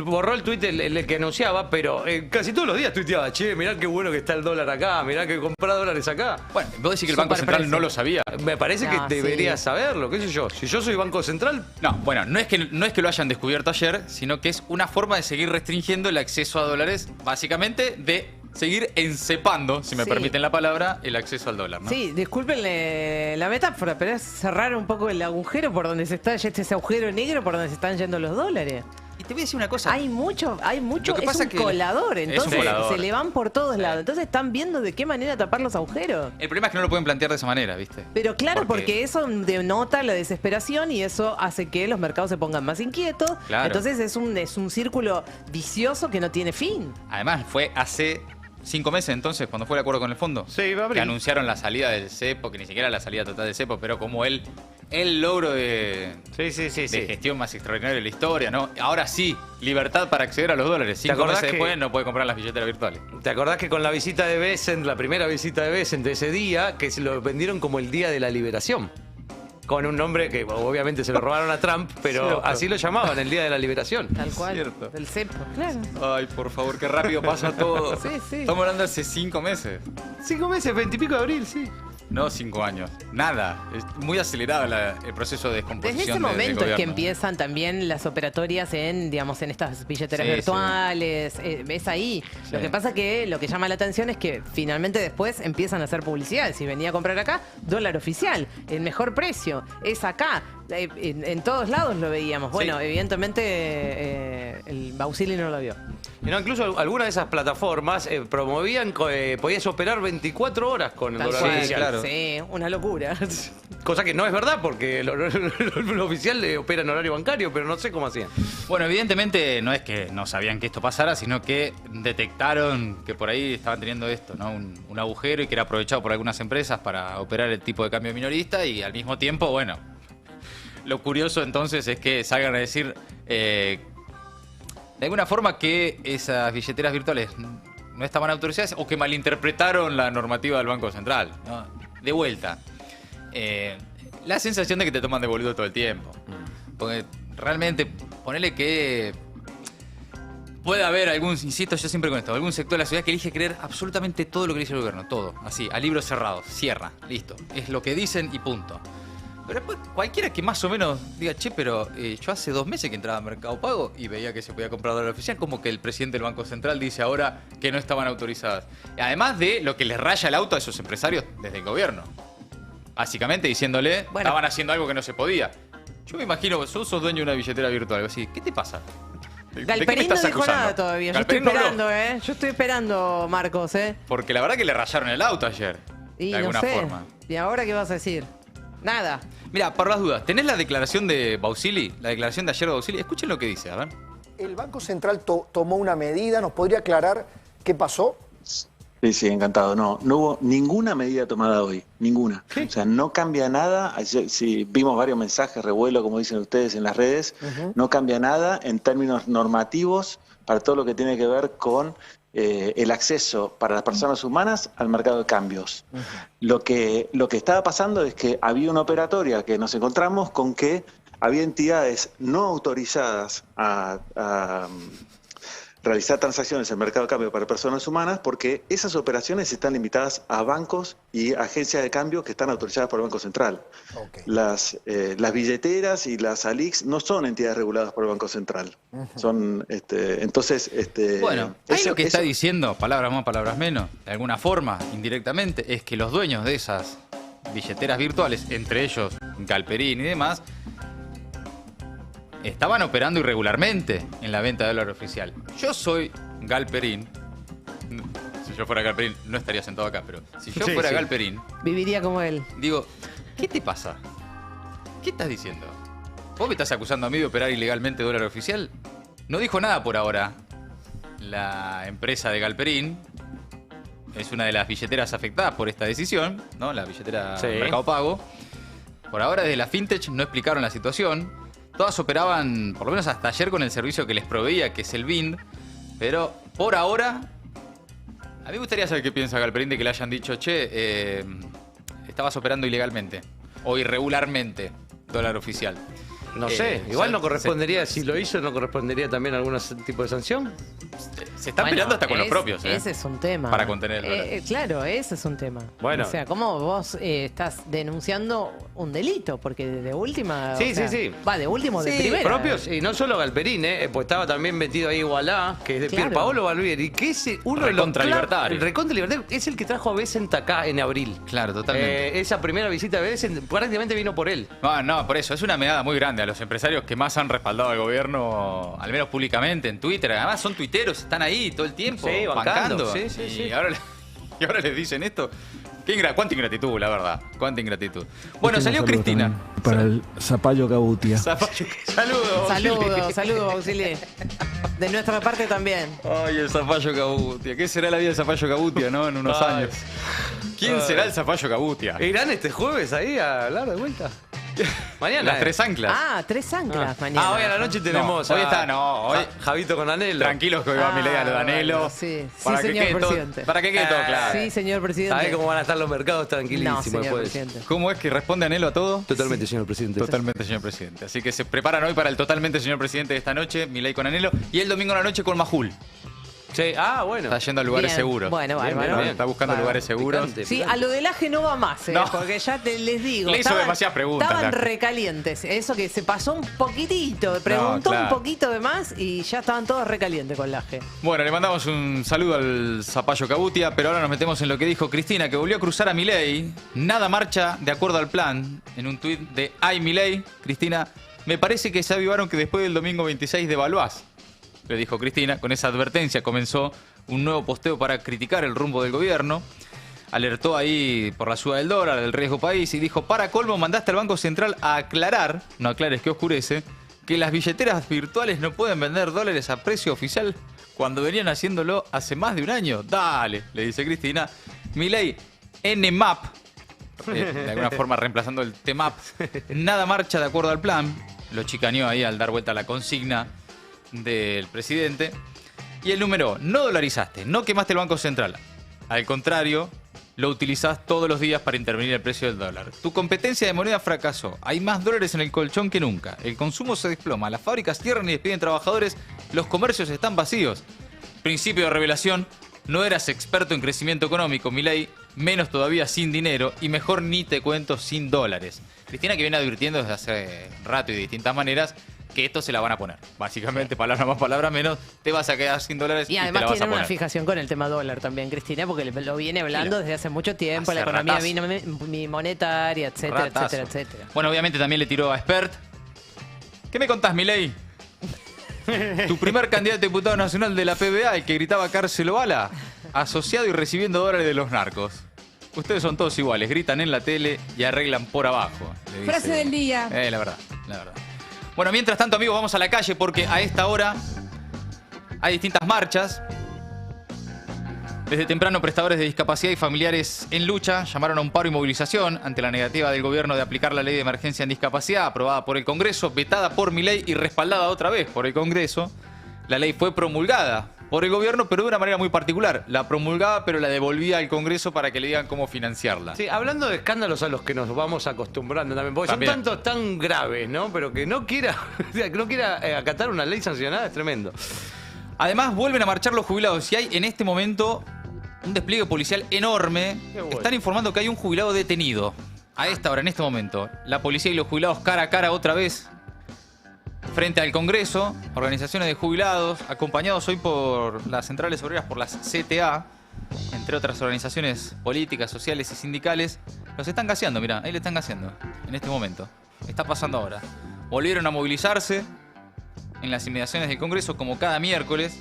Borró el tuit el que anunciaba, pero casi todos los días tuiteaba, che, mirá qué bueno que está el dólar acá, mirá que comprar dólares acá. Bueno, vos decís que el Banco Central no lo sabía. Me parece que debería saberlo, qué sé yo. Si yo soy Banco Central... No, bueno, no es que lo hayan descubierto ayer, sino que es una forma de seguir restringiendo el acceso a dólares, básicamente de seguir encepando, si me permiten la palabra, el acceso al dólar, ¿no? Sí, discúlpenle la metáfora, pero es cerrar un poco el agujero por donde se está, ese agujero negro por donde se están yendo los dólares. Y te voy a decir una cosa. Hay mucho, Lo que es pasa un que colador, entonces se le van por todos lados. Sí. Entonces están viendo de qué manera tapar los agujeros. El problema es que no lo pueden plantear de esa manera, ¿viste? Pero claro, porque eso denota la desesperación y eso hace que los mercados se pongan más inquietos. Claro. Entonces es un círculo vicioso que no tiene fin. Además, fue hace 5 meses entonces, cuando fue el acuerdo con el fondo. Sí, va a abrir. Que anunciaron la salida del cepo, que ni siquiera la salida total del cepo, pero como el logro de gestión más extraordinario de la historia, ¿no? Ahora sí, libertad para acceder a los dólares. 5 meses después no puede comprar las billeteras virtuales. ¿Te acordás que con la visita de Bessent, la primera visita de Bessent de ese día, que se lo vendieron como el Día de la Liberación? Con un nombre que obviamente se lo robaron a Trump, pero así lo llamaban, el Día de la Liberación. Tal cual. Cierto. El cepo, claro. Ay, por favor, qué rápido pasa todo. Sí. Estamos hablando de hace 5 meses. 5 meses, 20 y pico de abril, sí. No 5 años. Nada. Es muy acelerado el proceso de descomposición. Desde ese momento es que empiezan también las operatorias en estas billeteras virtuales. Es ahí. Sí. Lo que pasa que lo que llama la atención es que finalmente después empiezan a hacer publicidad. Si venía a comprar acá, dólar oficial, el mejor precio, es acá. En todos lados lo veíamos. Bueno, evidentemente el Bausili no lo vio. No, incluso algunas de esas plataformas promovían, podías operar 24 horas con el dólar oficial. Claro. Sí, una locura. Cosa que no es verdad, porque lo oficial opera en horario bancario, pero no sé cómo hacían. Bueno, evidentemente no es que no sabían que esto pasara, sino que detectaron que por ahí estaban teniendo esto, ¿no? Un agujero y que era aprovechado por algunas empresas para operar el tipo de cambio minorista y al mismo tiempo, bueno, lo curioso entonces es que salgan a decir de alguna forma que esas billeteras virtuales no estaban autorizadas o que malinterpretaron la normativa del Banco Central, ¿no? De vuelta, la sensación de que te toman de boludo todo el tiempo. Porque realmente, ponele que puede haber insisto yo siempre con esto, algún sector de la sociedad que elige creer absolutamente todo lo que dice el gobierno, todo, así, a libros cerrados, cierra, listo, es lo que dicen y punto. Pero después cualquiera que más o menos diga, che, pero yo hace 2 meses que entraba a Mercado Pago y veía que se podía comprar dólar oficial, como que el presidente del Banco Central dice ahora que no estaban autorizadas. Además de lo que les raya el auto a esos empresarios desde el gobierno. Básicamente diciéndole, estaban haciendo algo que no se podía. Yo me imagino, vos sos dueño de una billetera virtual, algo así, ¿qué te pasa? Galperín no dijo nada todavía, yo estoy esperando, Yo estoy esperando, Marcos, Porque la verdad que le rayaron el auto ayer, de alguna forma. ¿Y ahora qué vas a decir? Nada. Mira, por las dudas, ¿tenés la declaración de Bausili? La declaración de ayer de Bausili. Escuchen lo que dice, a ver. El Banco Central tomó una medida, ¿nos podría aclarar qué pasó? Sí, encantado. No hubo ninguna medida tomada hoy, ninguna. O sea, no cambia nada. Si vimos varios mensajes, revuelo, como dicen ustedes en las redes, no cambia nada en términos normativos para todo lo que tiene que ver con el acceso para las personas humanas al mercado de cambios. Lo que estaba pasando es que había una operatoria que nos encontramos con que había entidades no autorizadas a realizar transacciones en el mercado de cambio para personas humanas, porque esas operaciones están limitadas a bancos y agencias de cambio que están autorizadas por el Banco Central. Las billeteras y las ALICs no son entidades reguladas por el Banco Central. Son, entonces... Bueno, ahí lo que está diciendo, palabras más, palabras menos, de alguna forma, indirectamente, es que los dueños de esas billeteras virtuales, entre ellos Galperín y demás, estaban operando irregularmente en la venta de dólar oficial. Yo soy Galperín. Si yo fuera Galperín, no estaría sentado acá, pero si yo fuera Galperín... Viviría como él. Digo, ¿qué te pasa? ¿Qué estás diciendo? ¿Vos me estás acusando a mí de operar ilegalmente dólar oficial? No dijo nada por ahora. La empresa de Galperín es una de las billeteras afectadas por esta decisión, ¿no? La billetera Mercado Pago. Por ahora, desde la FinTech no explicaron la situación. Todas operaban, por lo menos hasta ayer, con el servicio que les proveía, que es el BIND. Pero por ahora, a mí me gustaría saber qué piensa Galperín de que le hayan dicho, che, estabas operando ilegalmente o irregularmente dólar oficial. No sé, igual no correspondería, si lo hizo, no correspondería también a algún tipo de sanción. Se están peleando hasta con los propios, Ese es un tema. para contener el dólar. Claro, ese es un tema. Bueno. O sea, ¿cómo vos estás denunciando un delito? Porque de última... Sí, o sea, sí. Va, de último, de primera. Propios, y no solo Galperín, pues estaba también metido ahí Igualá, que es de Pierpaolo Barbieri, que es uno de los... Recontralibertario. El recontralibertario es el que trajo a Becent acá en abril. Claro, totalmente. Esa primera visita de Becent prácticamente vino por él. No, por eso. Es una medada muy grande a los empresarios que más han respaldado al gobierno, al menos públicamente, en Twitter. Además son tuiteros, están ahí todo el tiempo, Sí, bancando. Y ahora les dicen esto. Cuánta ingratitud, la verdad. Cuánta ingratitud. Bueno, salió Cristina. Para el Zapallo Cabutia. Saludos, Auxili. De nuestra parte también. Ay, el Zapallo Cabutia. ¿Qué será la vida del Zapallo Cabutia, no? En unos años. ¿Quién será el Zapallo Cabutia? ¿Irán este jueves ahí a hablar de vuelta? Mañana. Las 3 anclas. 3 anclas mañana. Hoy a la noche tenemos. Hoy Javito con Anelo. Tranquilos que hoy va Milei a lo de Anelo. Sí, para que señor quede presidente. Para que quede todo claro. Sí, señor presidente. ¿Sabés cómo van a estar los mercados? Tranquilísimo No, señor después. presidente. ¿Cómo es que responde Anelo a todo? Totalmente, señor presidente. Totalmente, señor presidente. Así que se preparan hoy para el totalmente, señor presidente, de esta noche, Milei con Anelo, y el domingo a la noche con Majul. Sí, bueno. Está yendo a lugares seguros. Bueno, bárbaro. Está buscando lugares seguros. Sí, a lo del aje no va más, No. porque ya les digo. Le hizo demasiadas preguntas. Estaban Laje. recalientes. Eso que se pasó un poquitito, preguntó claro. un poquito de más y ya estaban todos recalientes con Laje. Bueno, le mandamos un saludo al Zapallo Cabutia, pero ahora nos metemos en lo que dijo Cristina, que volvió a cruzar a Milei. Nada marcha de acuerdo al plan. En un tuit de Ay Milei, Cristina, me parece que se avivaron que después del domingo 26 devaluás. Le dijo Cristina, con esa advertencia comenzó un nuevo posteo para criticar el rumbo del gobierno. Alertó ahí por la suba del dólar, del riesgo país, y dijo, para colmo, mandaste al Banco Central a aclarar, no aclares que oscurece, que las billeteras virtuales no pueden vender dólares a precio oficial cuando venían haciéndolo hace más de un año. Dale, le dice Cristina. Milei, NMAP, de alguna forma reemplazando el TMAP, nada marcha de acuerdo al plan. Lo chicaneó ahí al dar vuelta a la consigna del presidente. Y el número, no dolarizaste, no quemaste el Banco Central. Al contrario, lo utilizás todos los días para intervenir el precio del dólar. Tu competencia de moneda fracasó. Hay más dólares en el colchón que nunca. El consumo se desploma, las fábricas cierran y despiden trabajadores, los comercios están vacíos. Principio de revelación, no eras experto en crecimiento económico, Milei, menos todavía sin dinero y mejor ni te cuento sin dólares. Cristina, que viene advirtiendo desde hace rato y de distintas maneras que esto se la van a poner. Básicamente, palabra más, palabra menos, te vas a quedar sin dólares y además te la vas a tiene poner. una fijación con el tema dólar también, Cristina, porque lo viene hablando desde hace mucho tiempo, Hace la economía ratazo. monetaria, etcétera, Ratazo. etcétera, etcétera. Bueno, obviamente también le tiró a Spert. ¿Qué me contás, Milei? Tu primer candidato a diputado nacional de la PBA, el que gritaba cárcel o bala, asociado y recibiendo dólares de los narcos. Ustedes son todos iguales, gritan en la tele y arreglan por abajo. le dice. Frase del día. La verdad, la verdad. Bueno, mientras tanto, amigos, vamos a la calle porque a esta hora hay distintas marchas. Desde temprano, prestadores de discapacidad y familiares en lucha llamaron a un paro y movilización ante la negativa del gobierno de aplicar la ley de emergencia en discapacidad aprobada por el Congreso, vetada por Milei y respaldada otra vez por el Congreso. La ley fue promulgada por el gobierno, pero de una manera muy particular. La promulgaba, pero la devolvía al Congreso para que le digan cómo financiarla. Sí, hablando de escándalos a los que nos vamos acostumbrando también, porque También. son tantos tan graves, ¿no? Pero que no quiera, acatar una ley sancionada es tremendo. Además, vuelven a marchar los jubilados y hay en este momento un despliegue policial enorme. Bueno. Están informando que hay un jubilado detenido. A esta hora, en este momento. La policía y los jubilados cara a cara otra vez frente al Congreso. Organizaciones de jubilados, acompañados hoy por las centrales obreras, por las CTA, entre otras organizaciones políticas, sociales y sindicales. Los están gaseando, mirá, ahí le están gaseando en este momento. Está pasando ahora. Volvieron a movilizarse en las inmediaciones del Congreso como cada miércoles,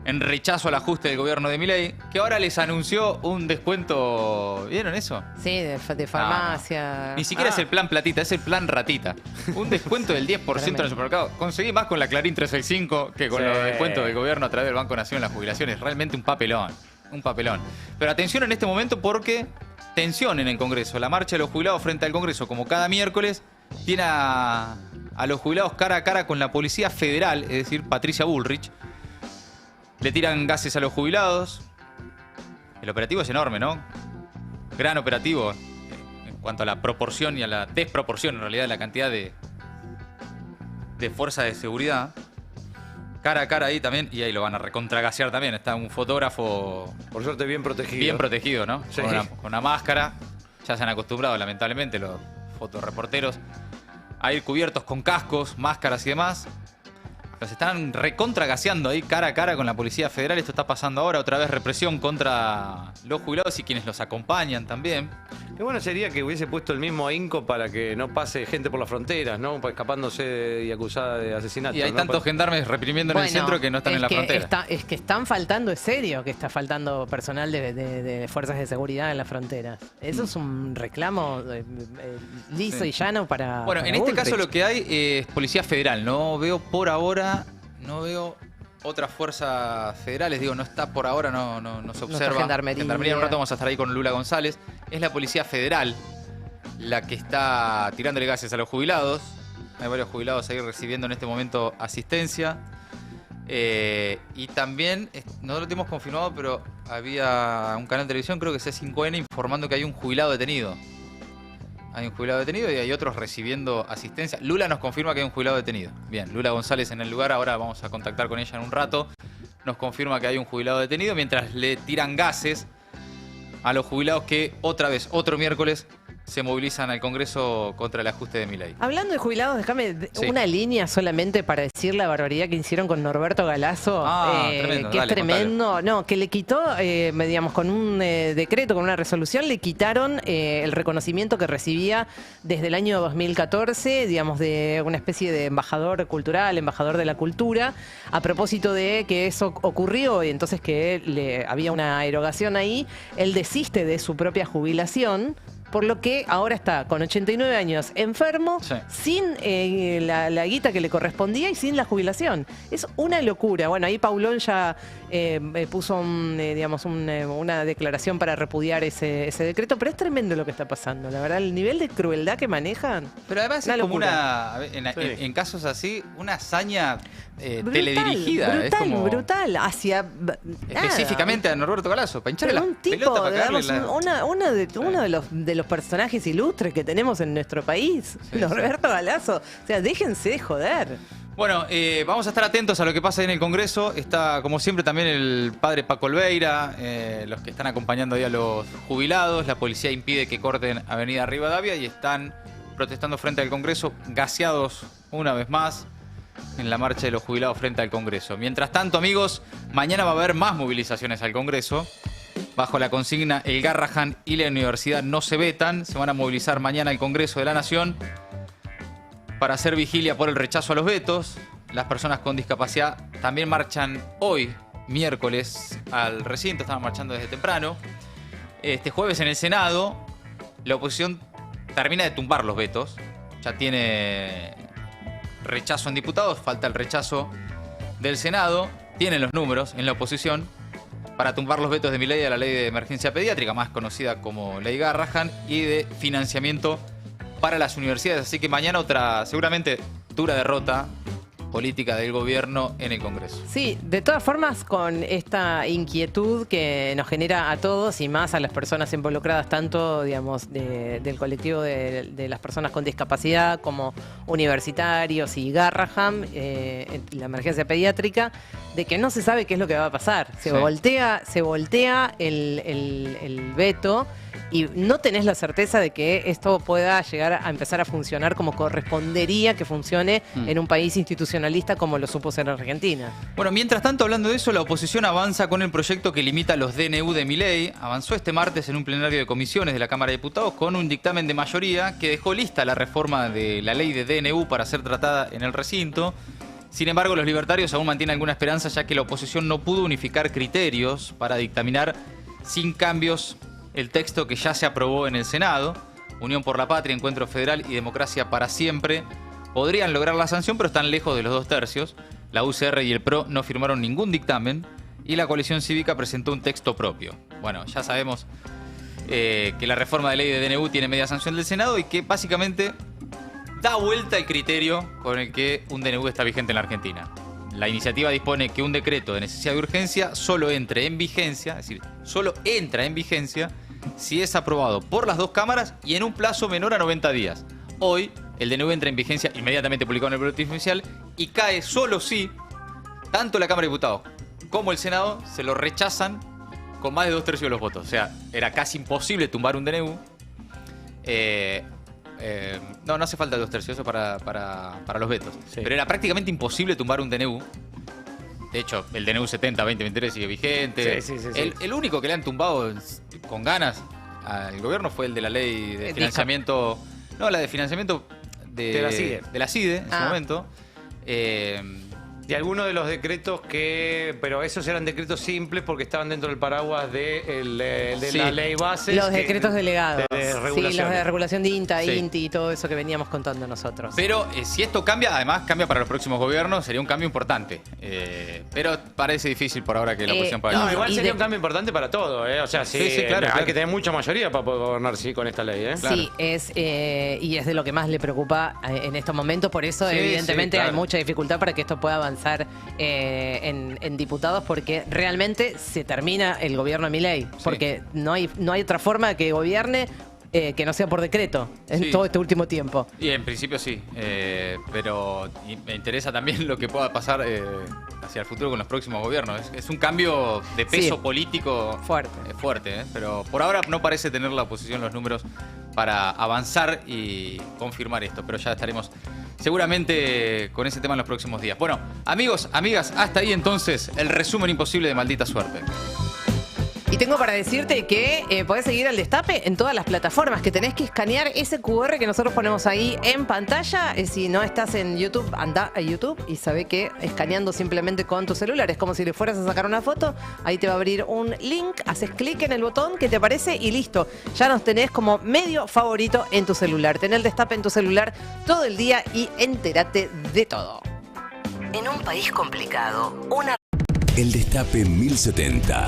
en rechazo al ajuste del gobierno de Milei, que ahora les anunció un descuento. ¿Vieron eso? Sí, de farmacia. No. Ni siquiera es el plan platita, es el plan ratita. Un descuento del 10% en el supermercado. Conseguí más con la Clarín 365 que con los descuentos del gobierno a través del Banco Nación en las jubilaciones. Realmente un papelón. Un papelón. Pero atención en este momento porque tensión en el Congreso. La marcha de los jubilados frente al Congreso, como cada miércoles, tiene a los jubilados cara a cara con la Policía Federal, es decir, Patricia Bullrich. Le tiran gases a los jubilados. El operativo es enorme, ¿no? Gran operativo en cuanto a la proporción y a la desproporción, en realidad, de la cantidad de fuerza de seguridad. Cara a cara ahí también, y ahí lo van a recontragasear también. Está un fotógrafo... Por suerte bien protegido. Bien protegido, ¿no? Sí. Con una máscara. Ya se han acostumbrado, lamentablemente, los fotoreporteros a ir cubiertos con cascos, máscaras y demás. Los están recontragaseando ahí cara a cara con la Policía Federal. Esto está pasando ahora. Otra vez represión contra los jubilados y quienes los acompañan también. Qué bueno sería que hubiese puesto el mismo ahínco para que no pase gente por las fronteras, ¿no? Escapándose y acusada de asesinato. Y hay ¿no? tantos gendarmes reprimiendo en el centro que no están en la frontera. Es que están faltando, es serio que está faltando personal de fuerzas de seguridad en las fronteras. Eso es un reclamo liso y llano para... Bueno, en este caso lo que hay es Policía Federal. No veo por ahora, no veo otras fuerzas federales. Digo, no está por ahora, no se observa. Gendarmería. En un rato vamos a estar ahí con Lula González. Es la Policía Federal la que está tirándole gases a los jubilados. Hay varios jubilados ahí recibiendo en este momento asistencia. Y también, no lo tenemos confirmado, pero había un canal de televisión, creo que es C5N, informando que hay un jubilado detenido. Hay un jubilado detenido y hay otros recibiendo asistencia. Lula nos confirma que hay un jubilado detenido. Bien, Lula González en el lugar, ahora vamos a contactar con ella en un rato. Nos confirma que hay un jubilado detenido mientras le tiran gases a los jubilados que otra vez, otro miércoles, se movilizan al Congreso contra el ajuste de Milei. Hablando de jubilados, déjame una línea solamente para decir la barbaridad que hicieron con Norberto Galazo. Tremendo, que dale, es tremendo. contale. No, que le quitó, digamos, con un decreto, con una resolución, le quitaron el reconocimiento que recibía desde el año 2014, digamos, de una especie de embajador cultural, embajador de la cultura, a propósito de que eso ocurrió y entonces que había una erogación ahí. Él desiste de su propia jubilación, por lo que ahora está con 89 años enfermo, sin la guita que le correspondía y sin la jubilación. Es una locura. Bueno, ahí Paulón ya puso una declaración para repudiar ese decreto, pero es tremendo lo que está pasando. La verdad, el nivel de crueldad que manejan. Pero además es como en casos así, una hazaña teledirigida. Brutal. Hacia... Específicamente a Norberto Galazo, para hincharle la pelota, para digamos, uno de los personajes ilustres que tenemos en nuestro país, Norberto Galazo. O sea, déjense de joder. Bueno, vamos a estar atentos a lo que pasa ahí en el Congreso. Está, como siempre, también el padre Paco Olveira, los que están acompañando ahí a los jubilados. La policía impide que corten Avenida Rivadavia y están protestando frente al Congreso, gaseados una vez más en la marcha de los jubilados frente al Congreso. Mientras tanto, amigos, mañana va a haber más movilizaciones al Congreso. Bajo la consigna El Garrahan y la universidad no se vetan, se van a movilizar mañana al Congreso de la Nación para hacer vigilia por el rechazo a los vetos. Las personas con discapacidad también marchan hoy, miércoles, al recinto, estaban marchando desde temprano. Este jueves en el Senado, la oposición termina de tumbar los vetos. Ya tiene rechazo en diputados, falta el rechazo del Senado. Tienen los números en la oposición. para tumbar los vetos de Milei a la ley de emergencia pediátrica, más conocida como Ley Garrahan, y de financiamiento para las universidades. Así que mañana otra, seguramente, dura derrota política del gobierno en el Congreso. Sí, de todas formas, con esta inquietud que nos genera a todos y más a las personas involucradas, tanto, digamos, del colectivo de las personas con discapacidad como universitarios y Garrahan, la emergencia pediátrica, de que no se sabe qué es lo que va a pasar. Se voltea el veto y no tenés la certeza de que esto pueda llegar a empezar a funcionar como correspondería que funcione en un país institucionalista como lo supo ser Argentina. Bueno, mientras tanto, hablando de eso, la oposición avanza con el proyecto que limita los DNU de Milei. Avanzó este martes en un plenario de comisiones de la Cámara de Diputados con un dictamen de mayoría que dejó lista la reforma de la ley de DNU para ser tratada en el recinto. Sin embargo, los libertarios aún mantienen alguna esperanza, ya que la oposición no pudo unificar criterios para dictaminar sin cambios el texto que ya se aprobó en el Senado. Unión por la Patria, Encuentro Federal y Democracia para Siempre podrían lograr la sanción, pero están lejos de los 2/3. La UCR y el PRO no firmaron ningún dictamen y la coalición cívica presentó un texto propio. Bueno, ya sabemos que la reforma de ley de DNU tiene media sanción del Senado y que básicamente da vuelta el criterio con el que un DNU está vigente en la Argentina. La iniciativa dispone que un decreto de necesidad de urgencia solo entre en vigencia, es decir, solo entra en vigencia si es aprobado por las dos cámaras y en un plazo menor a 90 días. Hoy, el DNU entra en vigencia inmediatamente publicado en el boletín oficial y cae solo si tanto la Cámara de Diputados como el Senado se lo rechazan con más de 2/3 de los votos. O sea, era casi imposible tumbar un DNU. No hace falta 2/3, eso para los vetos. Sí. Pero era prácticamente imposible tumbar un DNU. De hecho, el DNU 70-2023 sigue vigente. Sí. El único que le han tumbado con ganas al gobierno fue el de la ley de financiamiento. No, la de financiamiento de la CIDE en su momento. Y algunos de los decretos pero esos eran decretos simples porque estaban dentro del paraguas de la ley base. Los decretos delegados. Sí, los de regulación de INTA, INTI y todo eso que veníamos contando nosotros. Pero si esto cambia, además cambia para los próximos gobiernos, sería un cambio importante. Pero parece difícil por ahora que la oposición pueda... No, igual sería un cambio importante para todo, O sea, claro, hay que tener mucha mayoría para poder gobernar con esta ley, Claro. Sí, y es de lo que más le preocupa en estos momentos. Por eso, evidentemente, hay mucha dificultad para que esto pueda avanzar en diputados, porque realmente se termina el gobierno de Milei, porque no hay otra forma de que gobierne que no sea por decreto en todo este último tiempo. Y en principio sí, pero me interesa también lo que pueda pasar hacia el futuro con los próximos gobiernos. Es un cambio de peso político fuerte, pero por ahora no parece tener la oposición los números para avanzar y confirmar esto, pero ya estaremos seguramente con ese tema en los próximos días. Bueno, amigos, amigas, hasta ahí entonces el resumen imposible de Maldita Suerte. Y tengo para decirte que podés seguir al Destape en todas las plataformas, que tenés que escanear ese QR que nosotros ponemos ahí en pantalla. Si no estás en YouTube, anda a YouTube y sabé que escaneando simplemente con tu celular es como si le fueras a sacar una foto. Ahí te va a abrir un link, haces clic en el botón que te aparece y listo. Ya nos tenés como medio favorito en tu celular. Ten el Destape en tu celular todo el día y entérate de todo. En un país complicado, El Destape 1070.